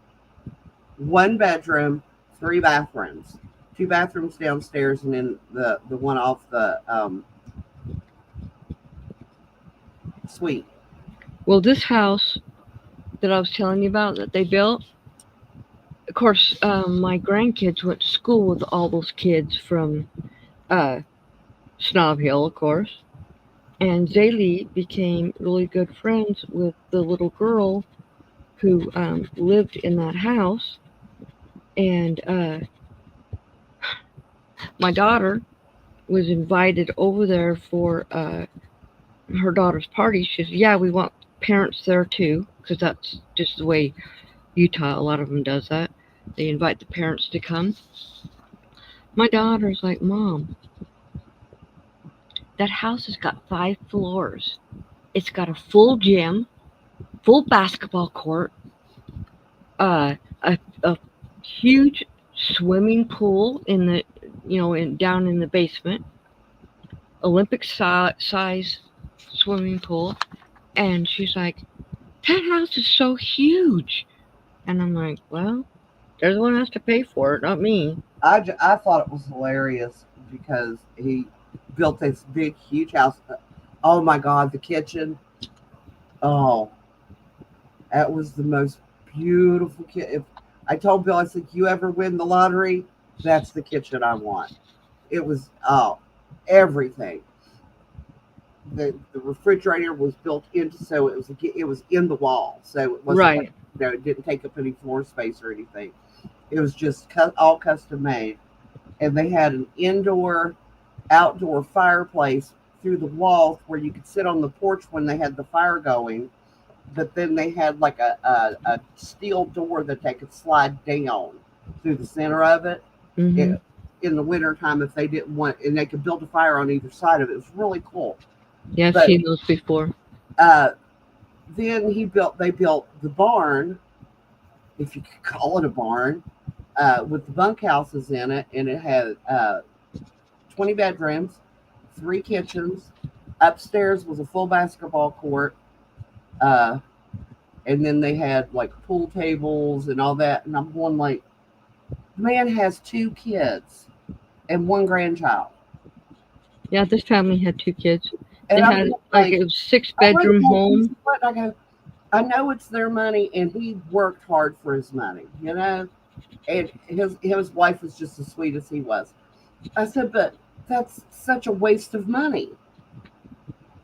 3 bathrooms, 2 bathrooms downstairs, and then the one off the suite. Well, this house that I was telling you about that they built, of course, my grandkids went to school with all those kids from Snob Hill, of course. And Zaylee became really good friends with the little girl who lived in that house. And my daughter was invited over there for her daughter's party. She said, "Yeah, we want parents there too," because that's just the way Utah, a lot of them does that. They invite the parents to come. My daughter's like, "Mom, that house has got 5 floors. It's got a full gym, full basketball court, a huge swimming pool in the, down in the basement, Olympic size swimming pool." And she's like, "That house is so huge." And I'm like, "Well, they're the one who has to pay for it, not me." I thought it was hilarious because he built this big, huge house. Oh my God, the kitchen. Oh, that was the most beautiful kitchen. I told Bill, I said, "You ever win the lottery, that's the kitchen I want." It was, everything. The refrigerator was built into, so it was in the wall, so it wasn't right. like, it didn't take up any floor space or anything. It was just all custom made, and they had an outdoor fireplace through the walls where you could sit on the porch when they had the fire going. But then they had like a steel door that they could slide down through the center of it. Mm-hmm. In the wintertime, if they didn't want, and they could build a fire on either side of it. It was really cool. Yeah, I've seen those before. Then they built the barn, if you could call it a barn, with the bunkhouses in it, and it had 20 bedrooms, 3 kitchens. Upstairs was a full basketball court, uh, and then they had like pool tables and all that. And I'm going like, the man has 2 kids and 1 grandchild. Yeah, this family had 2 kids. They And I'm had like, it was six I went bedroom home and home. said, what? I go, I know it's their money, and he worked hard for his money, you know. And his wife was just as sweet as he was. I said, but that's such a waste of money.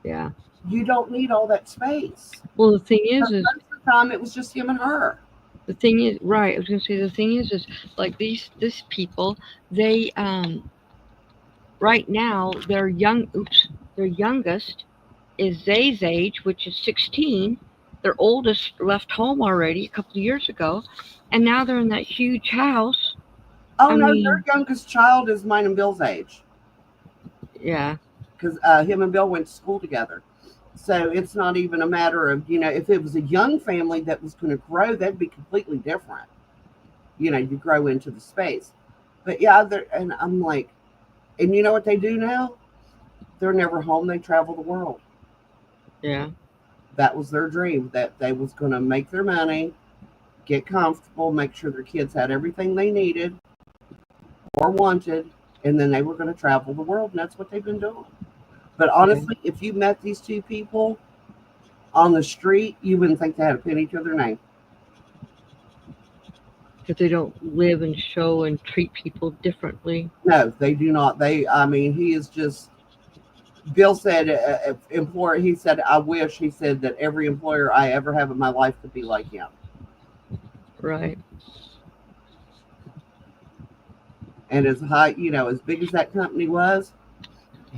Yeah. You don't need all that space. Well, the thing But is most of the time, it was just him and her. right. I was gonna say the thing is like this people they right now their youngest is Zay's age, which is 16. Their oldest left home already a couple of years ago, and now they're in that huge house. Oh I no, mean, their youngest child is mine and Bill's age yeah, because him and Bill went to school together. So it's not even a matter of, if it was a young family that was going to grow, that'd be completely different. You grow into the space. But yeah, and I'm like, and you know what they do now? They're never home. They travel the world. yeah, That was their dream, that they was going to make their money, get comfortable, make sure their kids had everything they needed or wanted, and then they were going to travel the world. And that's what they've been doing. But yeah. honestly, if you met these 2 people on the street, you wouldn't think they had a penny to their name. Because they don't live and show and treat people differently. No, they do not. I mean, he is just. Bill said, employer. He said, I wish. He said that every employer I ever have in my life could be like him. Right. And as high, as big as that company was,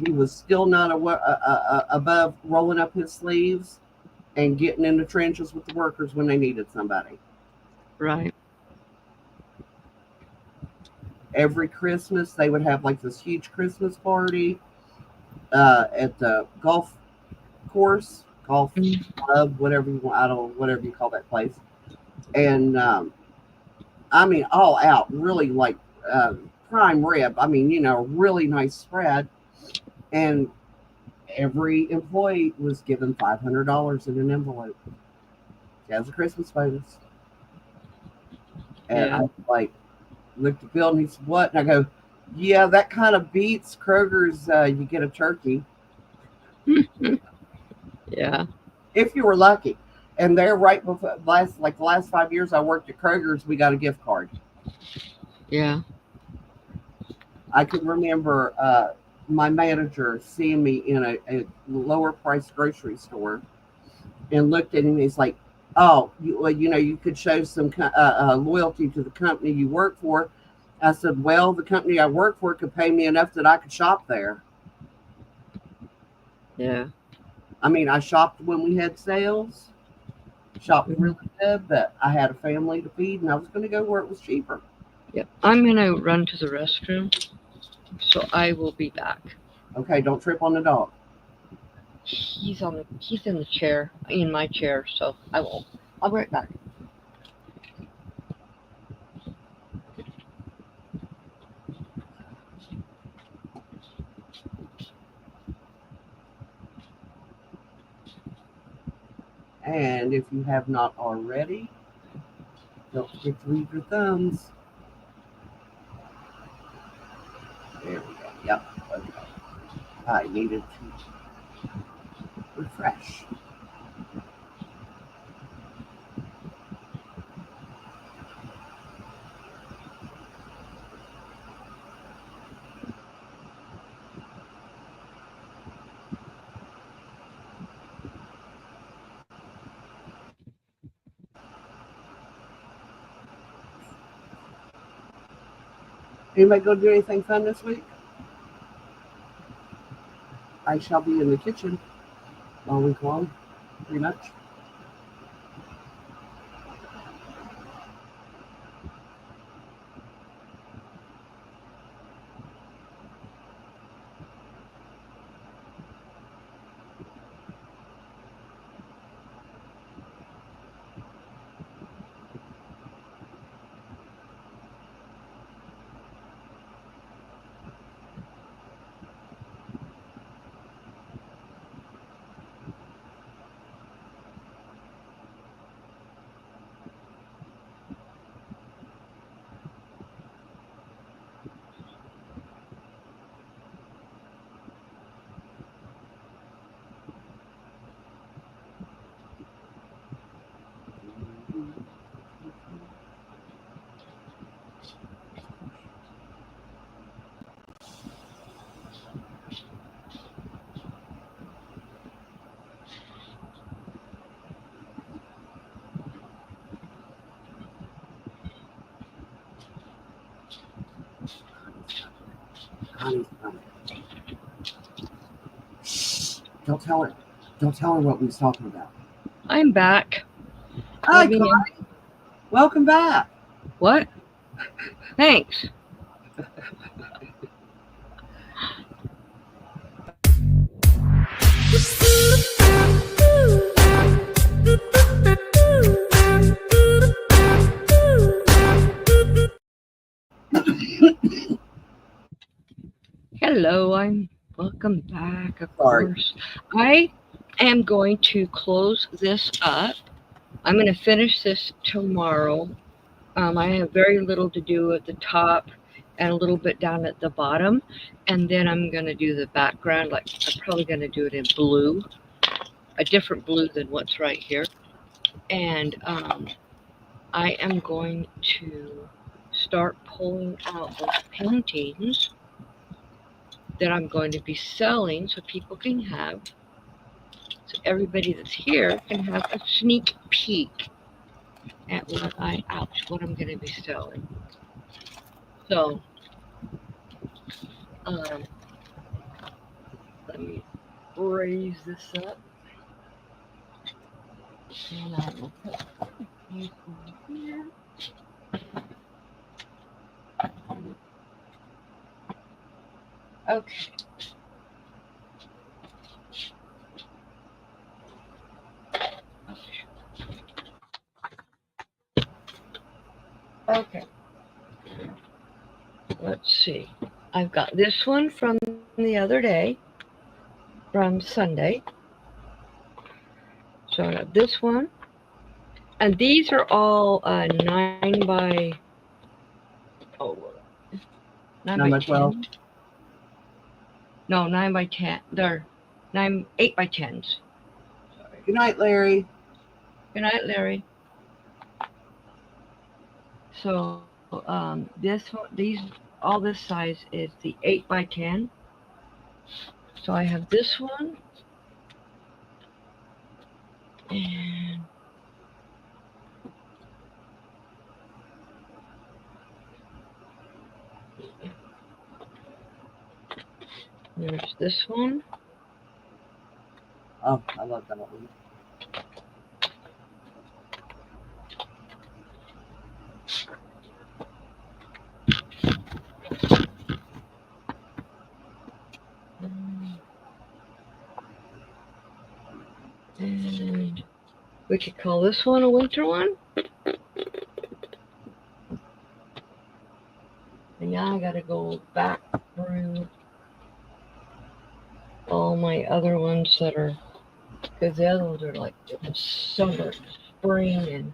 he was still not above rolling up his sleeves and getting in the trenches with the workers when they needed somebody. Right. Every Christmas, they would have like this huge Christmas party at the golf course, golf club, whatever you want, I don't know, whatever you call that place. And I mean, all out, really like prime rib. I mean, really nice spread. And every employee was given $500 in an envelope as a Christmas bonus. And Yeah. I like looked at Bill and he said, "What?" And I go, "Yeah, that kind of beats Kroger's. You get a turkey Yeah. if you were lucky." And they're right before the last 5 years I worked at Kroger's, we got a gift card. Yeah. I can remember my manager seeing me in a lower priced grocery store and looked at him and he's like, "Oh, you could show some loyalty to the company you work for." I said, "Well, the company I work for could pay me enough that I could shop there." Yeah. I mean, I shopped when we had sales, shopped really good, but I had a family to feed and I was going to go where it was cheaper. Yep. I'm gonna run to the restroom, so I will be back. Okay, don't trip on the dog. He's in the chair, in my chair, so I won't. I'll be right back. And if you have not already, don't forget to leave your thumbs. There we go. Yep. Okay. I needed to refresh. Anybody go do anything fun this week? I shall be in the kitchen all week long, pretty much. Connie's coming. Don't tell her. Don't tell her what we was talking about. I'm back. Hi, Let me in. Connie. Welcome back. What? Thanks. Hello, I'm welcome back, of Sorry. course. I am going to close this up. I'm going to finish this tomorrow. I have very little to do at the top and a little bit down at the bottom. And then I'm going to do the background. Like, I'm probably going to do it in blue, a different blue than what's right here. And I am going to start pulling out those paintings that I'm going to be selling so people can have, so everybody that's here can have a sneak peek at what I'm going to be selling. So, let me raise this up. And I will put these over here. Okay. Okay. Let's see. I've got this one from the other day, from Sunday. So I got this one. And these are all 9 by 12. No, 9 by 10. They're 8 by 10s. Sorry. Good night, Larry. Good night, Larry. So this one, all this size is the 8 by 10. So I have this one, and there's this one. Oh, I love that one. And we could call this one a winter one. And now I gotta go back through all my other ones that are, because the other ones are like summer, spring, and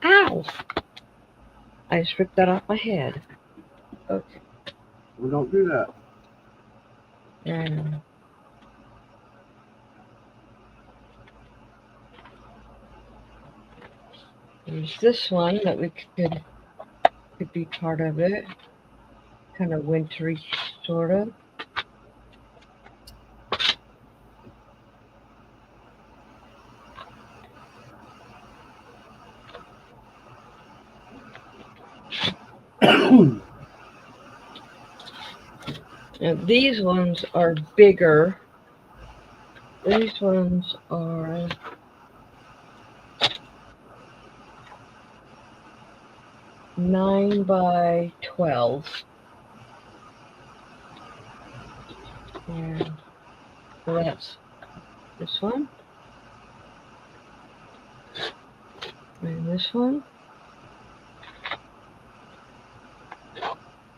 ow! I just ripped that off my head. Okay. We don't do that. And there's this one that we could be part of it. Kind of wintry, sort of. Now, these ones are bigger. These ones are 9 by 12. And so that's this one. And this one.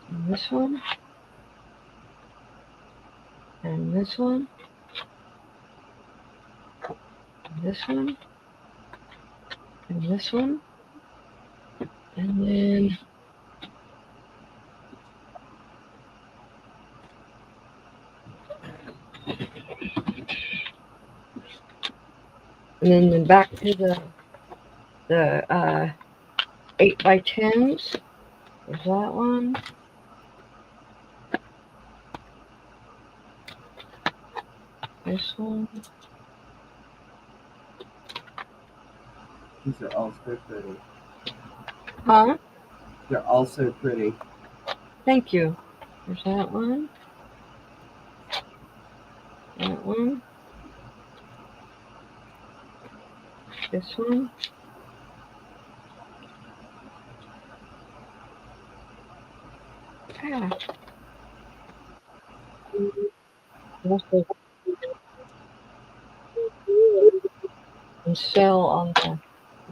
And this one. And this one. And this one. And this one. And then back to the 8 by 10s. There's that one. This one. These are also pretty. Huh? They're also pretty. Thank you. There's that one. That one. This one. Yeah. Also can sell on the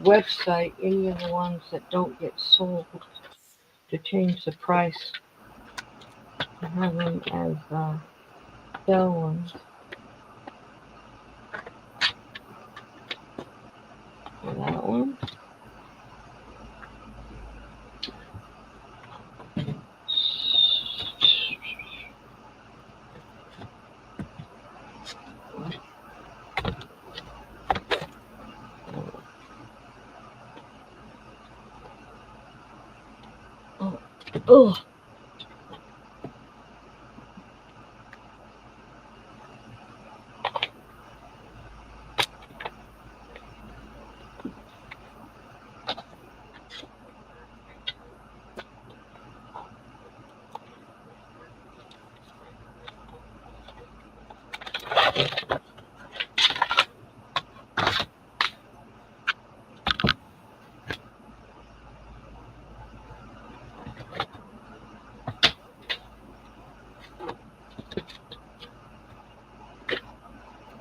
website any of the ones that don't get sold to change the price. I have them as sell ones. And that one. Oh,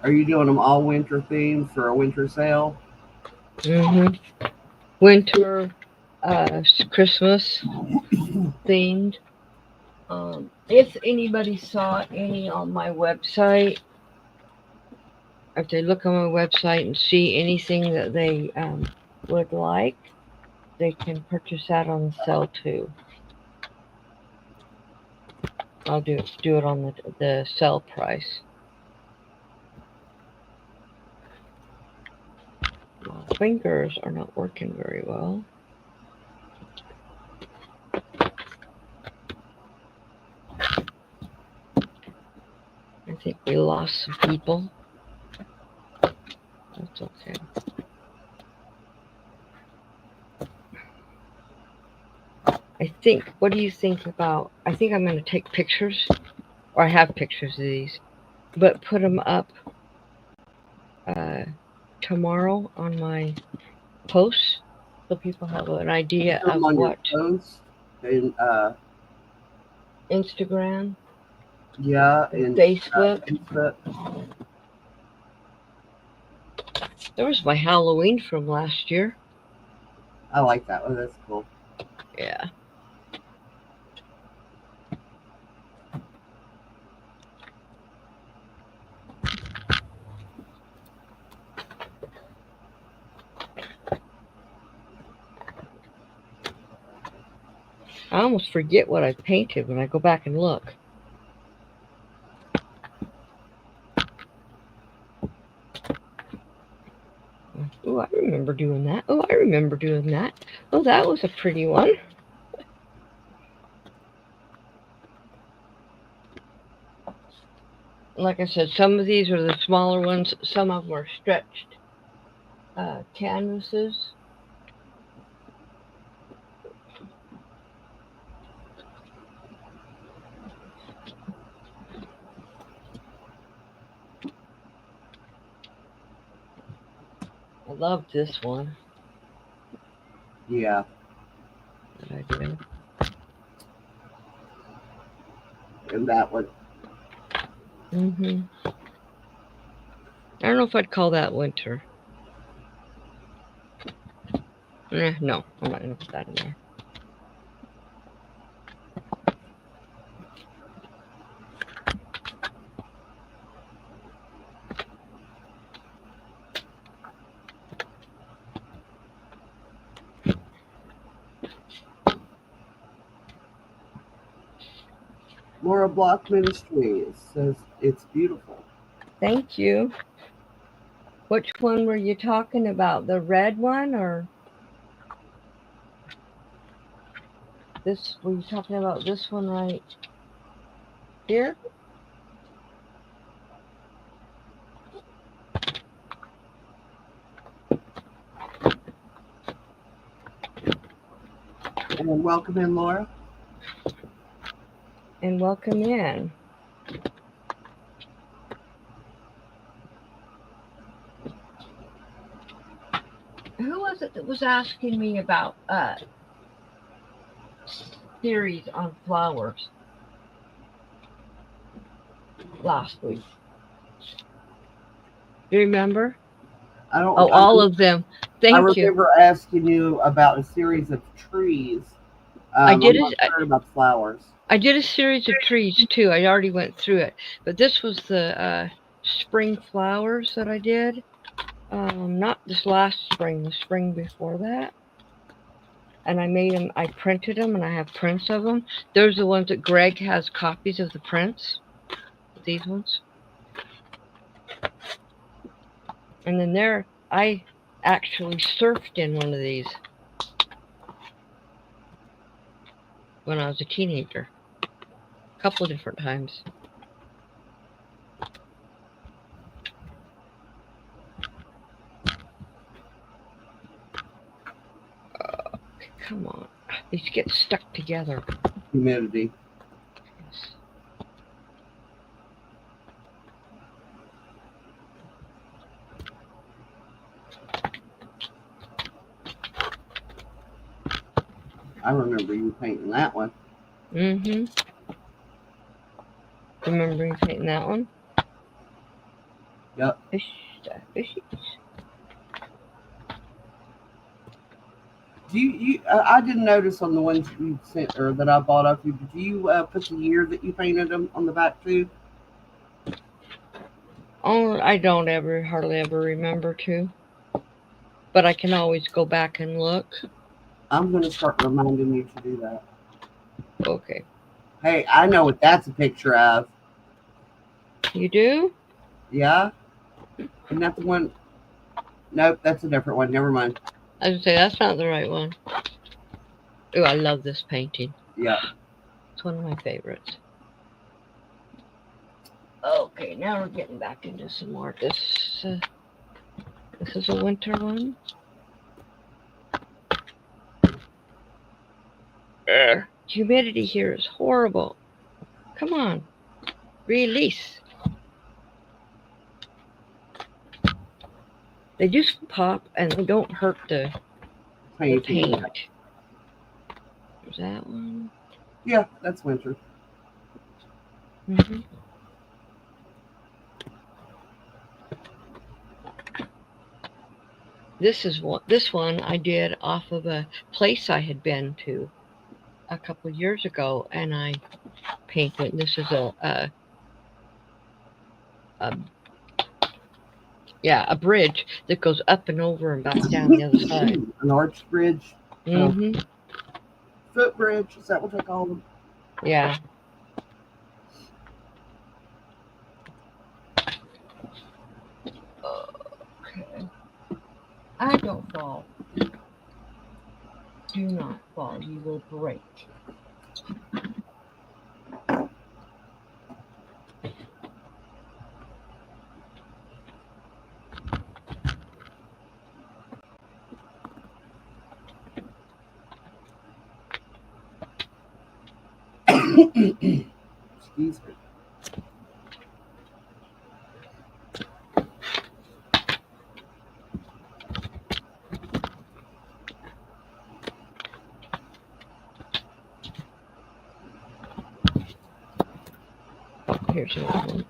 Are you doing them all winter themed for a winter sale? mm-hmm. Winter, Christmas themed. If anybody saw any on my website, if they look on my website and see anything that they would like, they can purchase that on sale too. I'll do it on the sell price. My fingers are not working very well. I think we lost some people. That's okay. I think, what do you think about, I think I'm going to take pictures, or I have pictures of these, but put them up tomorrow on my posts so people have an idea Put of them on your what post and Instagram, yeah, and Facebook. Facebook. There was my Halloween from last year. I like that one. That's cool. Yeah. I almost forget what I painted when I go back and look. Oh, I remember doing that. Oh, I remember doing that. Oh, that was a pretty one. Like I said, some of these are the smaller ones. Some of them are stretched canvases. I love this one Yeah. that I did. And that one. I don't know if I'd call that winter. No, I'm not going to put that in there. Laura Block Ministries says it's beautiful. Thank you. Which one were you talking about? The red one or this? Were you talking about this one right here? And welcome in, Laura. And welcome in. Who was it that was asking me about theories on flowers last week? Do you remember? I don't. Oh, all of them. Thank you. I remember asking you about a series of trees. I did I'm not sure about flowers. I did a series of trees too. I already went through it, but this was the spring flowers that I did. Not this last spring, the spring before that. And I made them. I printed them, and I have prints of them. Those are the ones that Greg has copies of the prints. These ones. And then there, I actually surfed in one of these when I was a teenager. A couple of different times. Come on. These get stuck together. Humidity. Yes. I remember you painting that one. Mm-hmm. Remember you painting that one? Yep. Fishies. Do you? I didn't notice on the ones you sent or that I bought off you. Did you put the year that you painted them on the back too? Oh, I don't hardly ever remember to. But I can always go back and look. I'm going to start reminding you to do that. Okay. Hey, I know what that's a picture of. You do? Yeah? Isn't that the one? Nope, that's a different one. Never mind. I was gonna say that's not the right one. Oh, I love this painting. Yeah. It's one of my favorites. Okay, now we're getting back into some more. This is a winter one. Humidity here is horrible. Come on. Release. They just pop and they don't hurt the paint. There's that one. Yeah, that's winter. Mm-hmm. This one I did off of a place I had been to a couple of years ago, and I painted. This is a bridge that goes up and over and back down the other side. An arch bridge. Mm-hmm. Footbridge. Is that what they call them? Yeah. Okay. I don't fall. Do not fall. You will break. Excuse me. Oh, here's another one.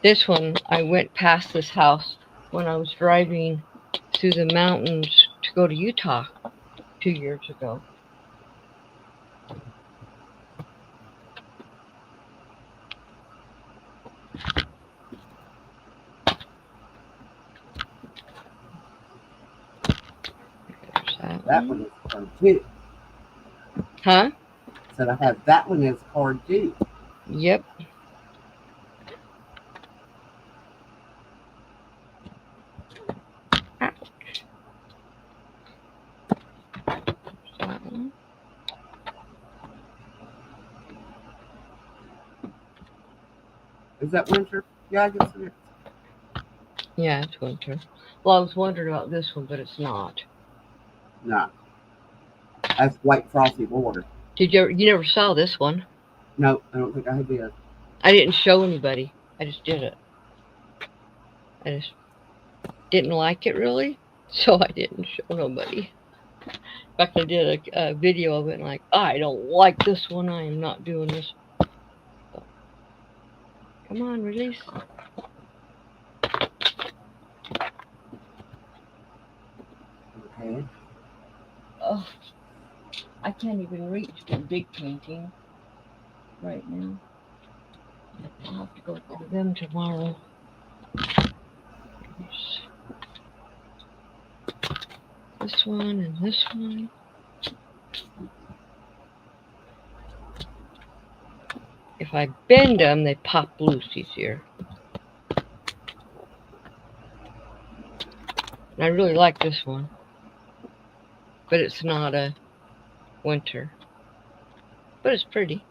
This one, I went past this house when I was driving through the mountains to go to Utah 2 years ago. That one is card too. Huh? Said I have that one as card too. Yep. Ouch. That one. Is that winter? Yeah, I guess it is. Yeah, it's winter. Well, I was wondering about this one, but it's not. No. That's white frosty border. You never saw this one. No, I don't think I did. I didn't show anybody. I just did it. I just didn't like it really, so I didn't show nobody. In fact, I did a video of it and like, I don't like this one. I am not doing this. So, come on, release. Okay. Oh, I can't even reach the big painting right now. I'll have to go to them tomorrow. This one and this one. If I bend them, they pop loose easier. And I really like this one, but it's not a winter. But it's pretty.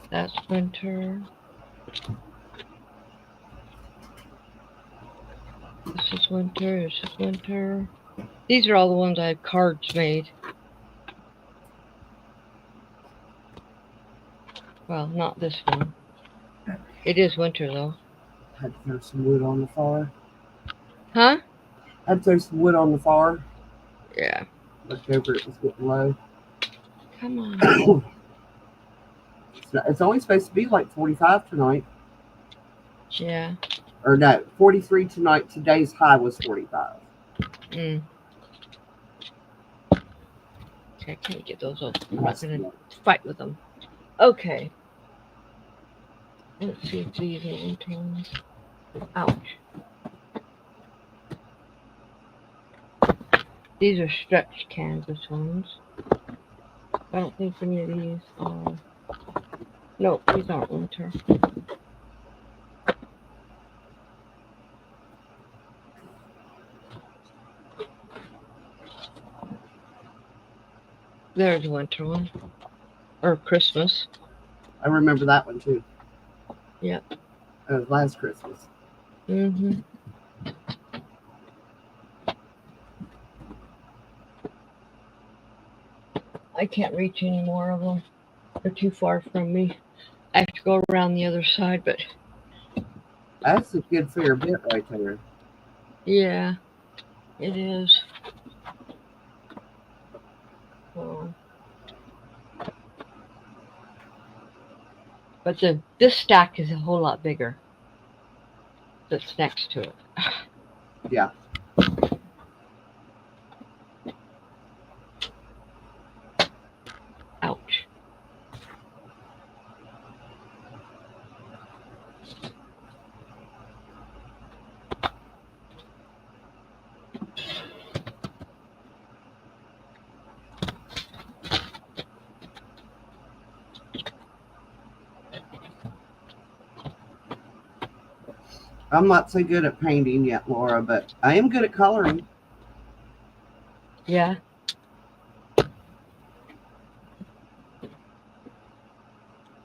That's winter. This is winter. This is winter. These are all the ones I have cards made. Well, not this one. It is winter though. Had to throw some wood on the fire. Huh? Had to throw some wood on the fire. Yeah. Looked over, it was getting low. Come on. It's only supposed to be like 45 tonight. Yeah. Or no, 43 tonight. Today's high was 45. Mm. Okay, I can't get those open. I'm not going to fight with them. Okay. Let's see if these are winter ones. Ouch. These are stretched canvas ones. I don't think any of these are. No, these aren't winter. There's a winter one. Or Christmas. I remember that one too. Yeah. It was last Christmas. Mm-hmm. I can't reach any more of them. They're too far from me. I have to go around the other side, but That's a good fair bit right there. yeah, it is. So, but this stack is a whole lot bigger. That's next to it. Yeah. Ouch. I'm not so good at painting yet, Laura, but I am good at coloring. Yeah.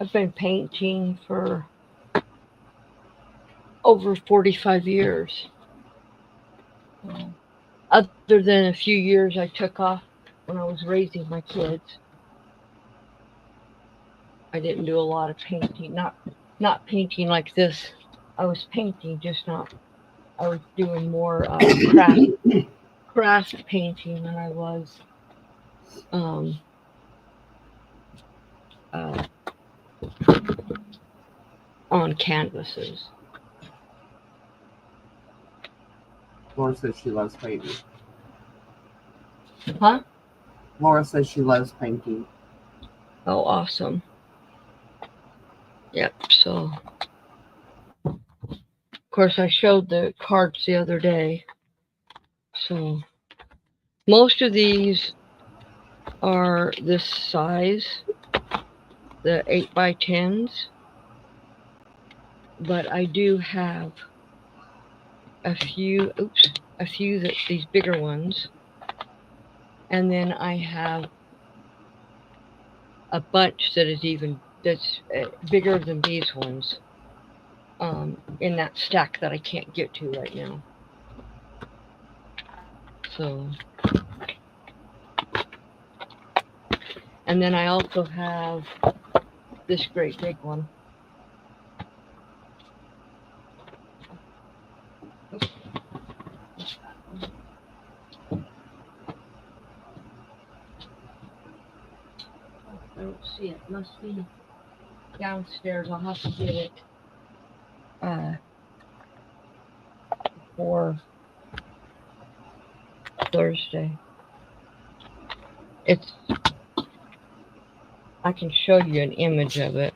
I've been painting for over 45 years. Other than a few years I took off when I was raising my kids. I didn't do a lot of painting. Not painting like this. I was painting, just not. I was doing more craft painting than I was on canvases. Laura says she loves painting. Huh? Laura says she loves painting. Oh, awesome. Yep, so of course I showed the cards the other day. So most of these are this size, the 8x10s, but I do have a few that these bigger ones, and then I have a bunch that's bigger than these ones. in that stack that I can't get to right now. So, and then I also have this great big one. I don't see it. Must be downstairs. I'll have to get it for Thursday. It's. I can show you an image of it.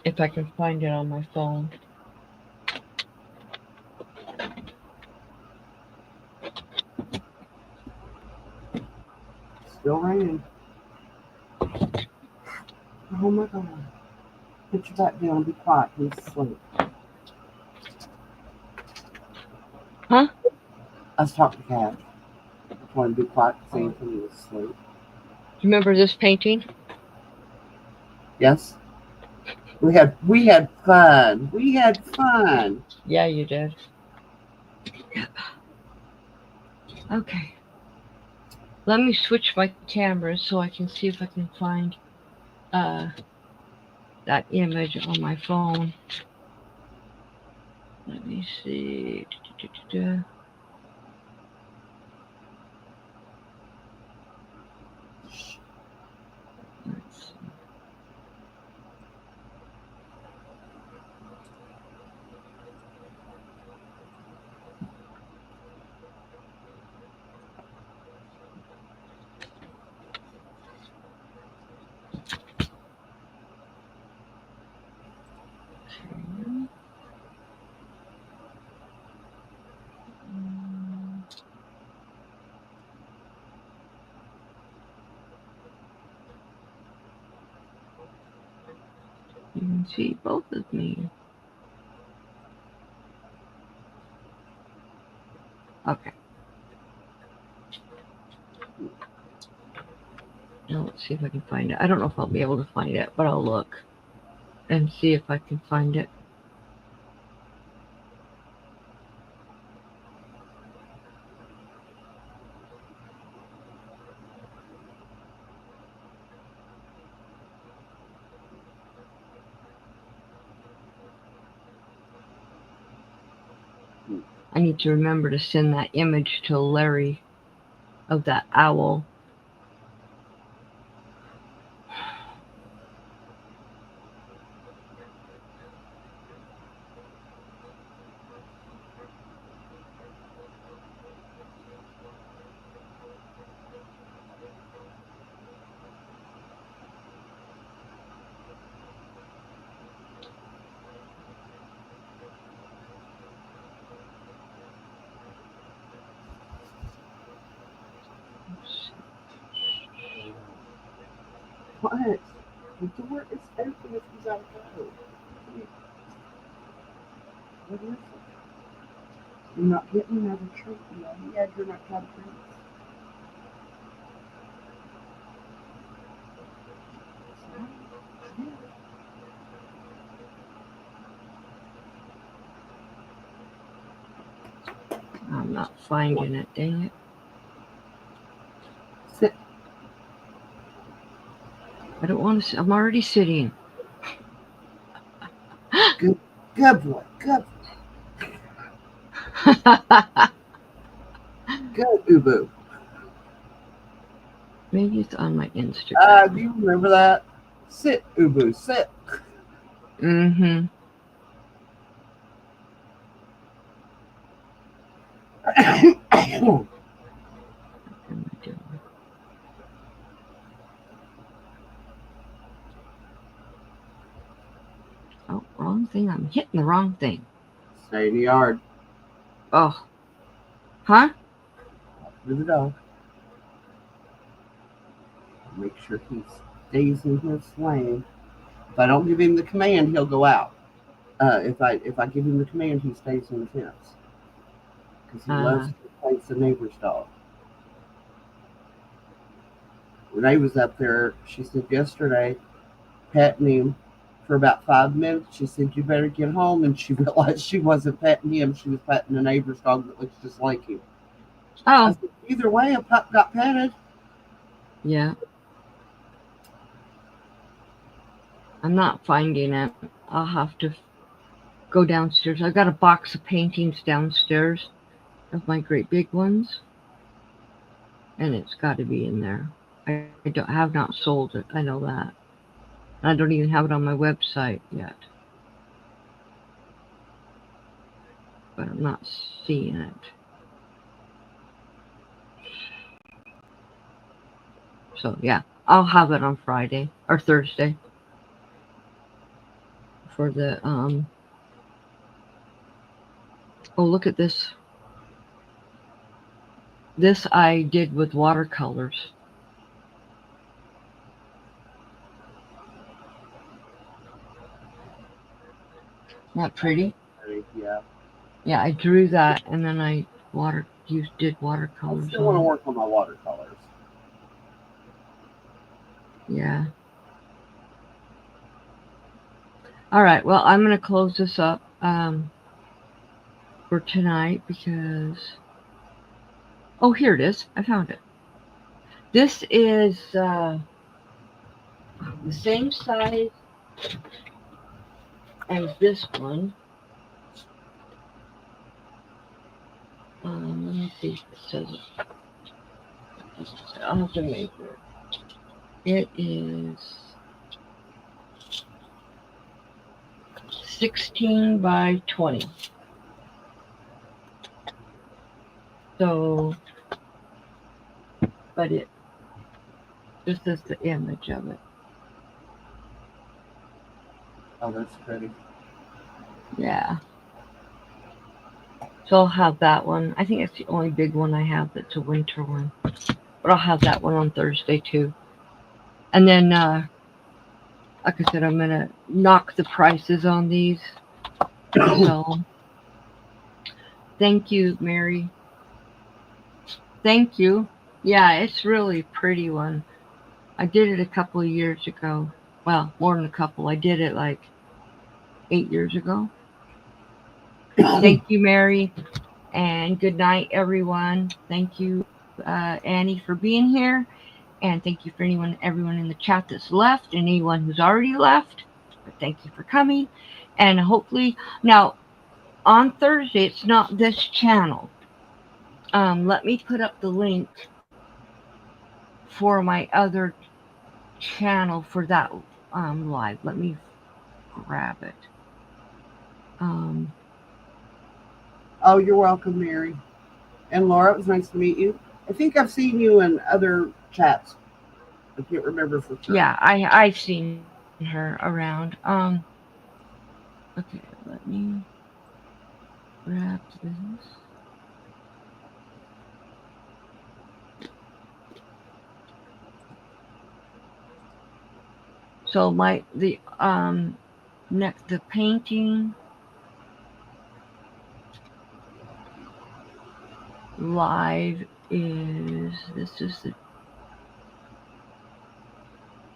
If I can find it on my phone. Still raining. Oh my God. Put your back down. Be quiet. He's asleep. Huh? I was talking to Cat. I told him to be quiet because Anthony was asleep. Remember this painting? Yes. We had fun. We had fun. Yeah, you did. Okay. Let me switch my cameras so I can see if I can find that image on my phone. Let me see. Let's see. You can see both of me. Okay. Now let's see if I can find it. I don't know if I'll be able to find it, but I'll look and see if I can find it. I need to remember to send that image to Larry of that owl. What? The door is open if he's out of go. What is it? You're not getting another treat yet. Yeah, you're not trying to treat. I'm not finding it, dang it. Sit. I don't want to. I'm already sitting. Good boy. Good. Good, Ubu. Maybe it's on my Instagram. Do you remember that? Sit, Ubu. Sit. Mm-hmm. Oh, wrong thing. I'm hitting the wrong thing. Stay in the yard. Oh. Huh? With the dog. Make sure he stays in his lane. If I don't give him the command, he'll go out. If I give him the command, he stays in the fence. Because he loves to place the neighbor's dog. Renee was up there. She said yesterday, petting him for about 5 minutes. She said, "You better get home." And she realized she wasn't petting him. She was petting a neighbor's dog that looks just like him. I Oh, said, either way, a pup got petted. yeah. I'm not finding it. I'll have to go downstairs. I got a box of paintings downstairs of my great big ones, and it's got to be in there. I have not sold it. I know that. I don't even have it on my website yet, but I'm not seeing it. So yeah, I'll have it on Friday or Thursday for the Oh, look at this. This I did with watercolors. Isn't that pretty? Yeah. Yeah, I drew that and then I did I watercolors still want to on it. work on my watercolors. Yeah. All right. Well, I'm going to close this up for tonight because. Oh, here it is. I found it. This is the same size as this one. Let me see if it says it. I'll have to make it. It is 16 by 20. So, but this is the image of it. Oh, that's pretty. Yeah. So I'll have that one. I think it's the only big one I have that's a winter one. But I'll have that one on Thursday too. And then, like I said, I'm going to knock the prices on these. So, thank you, Mary. Thank you. Yeah, it's really a pretty one. I did it a couple of years ago. Well, more than a couple. I did it like 8 years ago. Thank you, Mary. And good night, everyone. Thank you, Annie, for being here. And thank you for everyone in the chat that's left and anyone who's already left. But thank you for coming. And hopefully, now on Thursday, it's not this channel. Let me put up the link for my other channel for that live. Let me grab it. Oh, you're welcome, Mary. And Laura, it was nice to meet you. I think I've seen you in other chats. I can't remember for sure. Yeah, I've seen her around. Okay, let me grab this. So the painting live is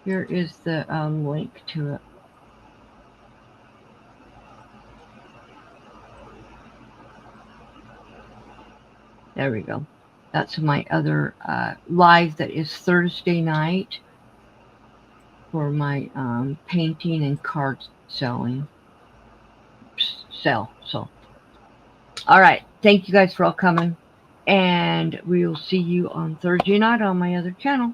here is the link to it. There we go. That's my other live that is Thursday night for my painting and card sell. So, all right. Thank you guys for all coming. And we will see you on Thursday night on my other channel.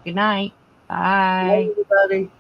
Good night. Bye. Bye, everybody.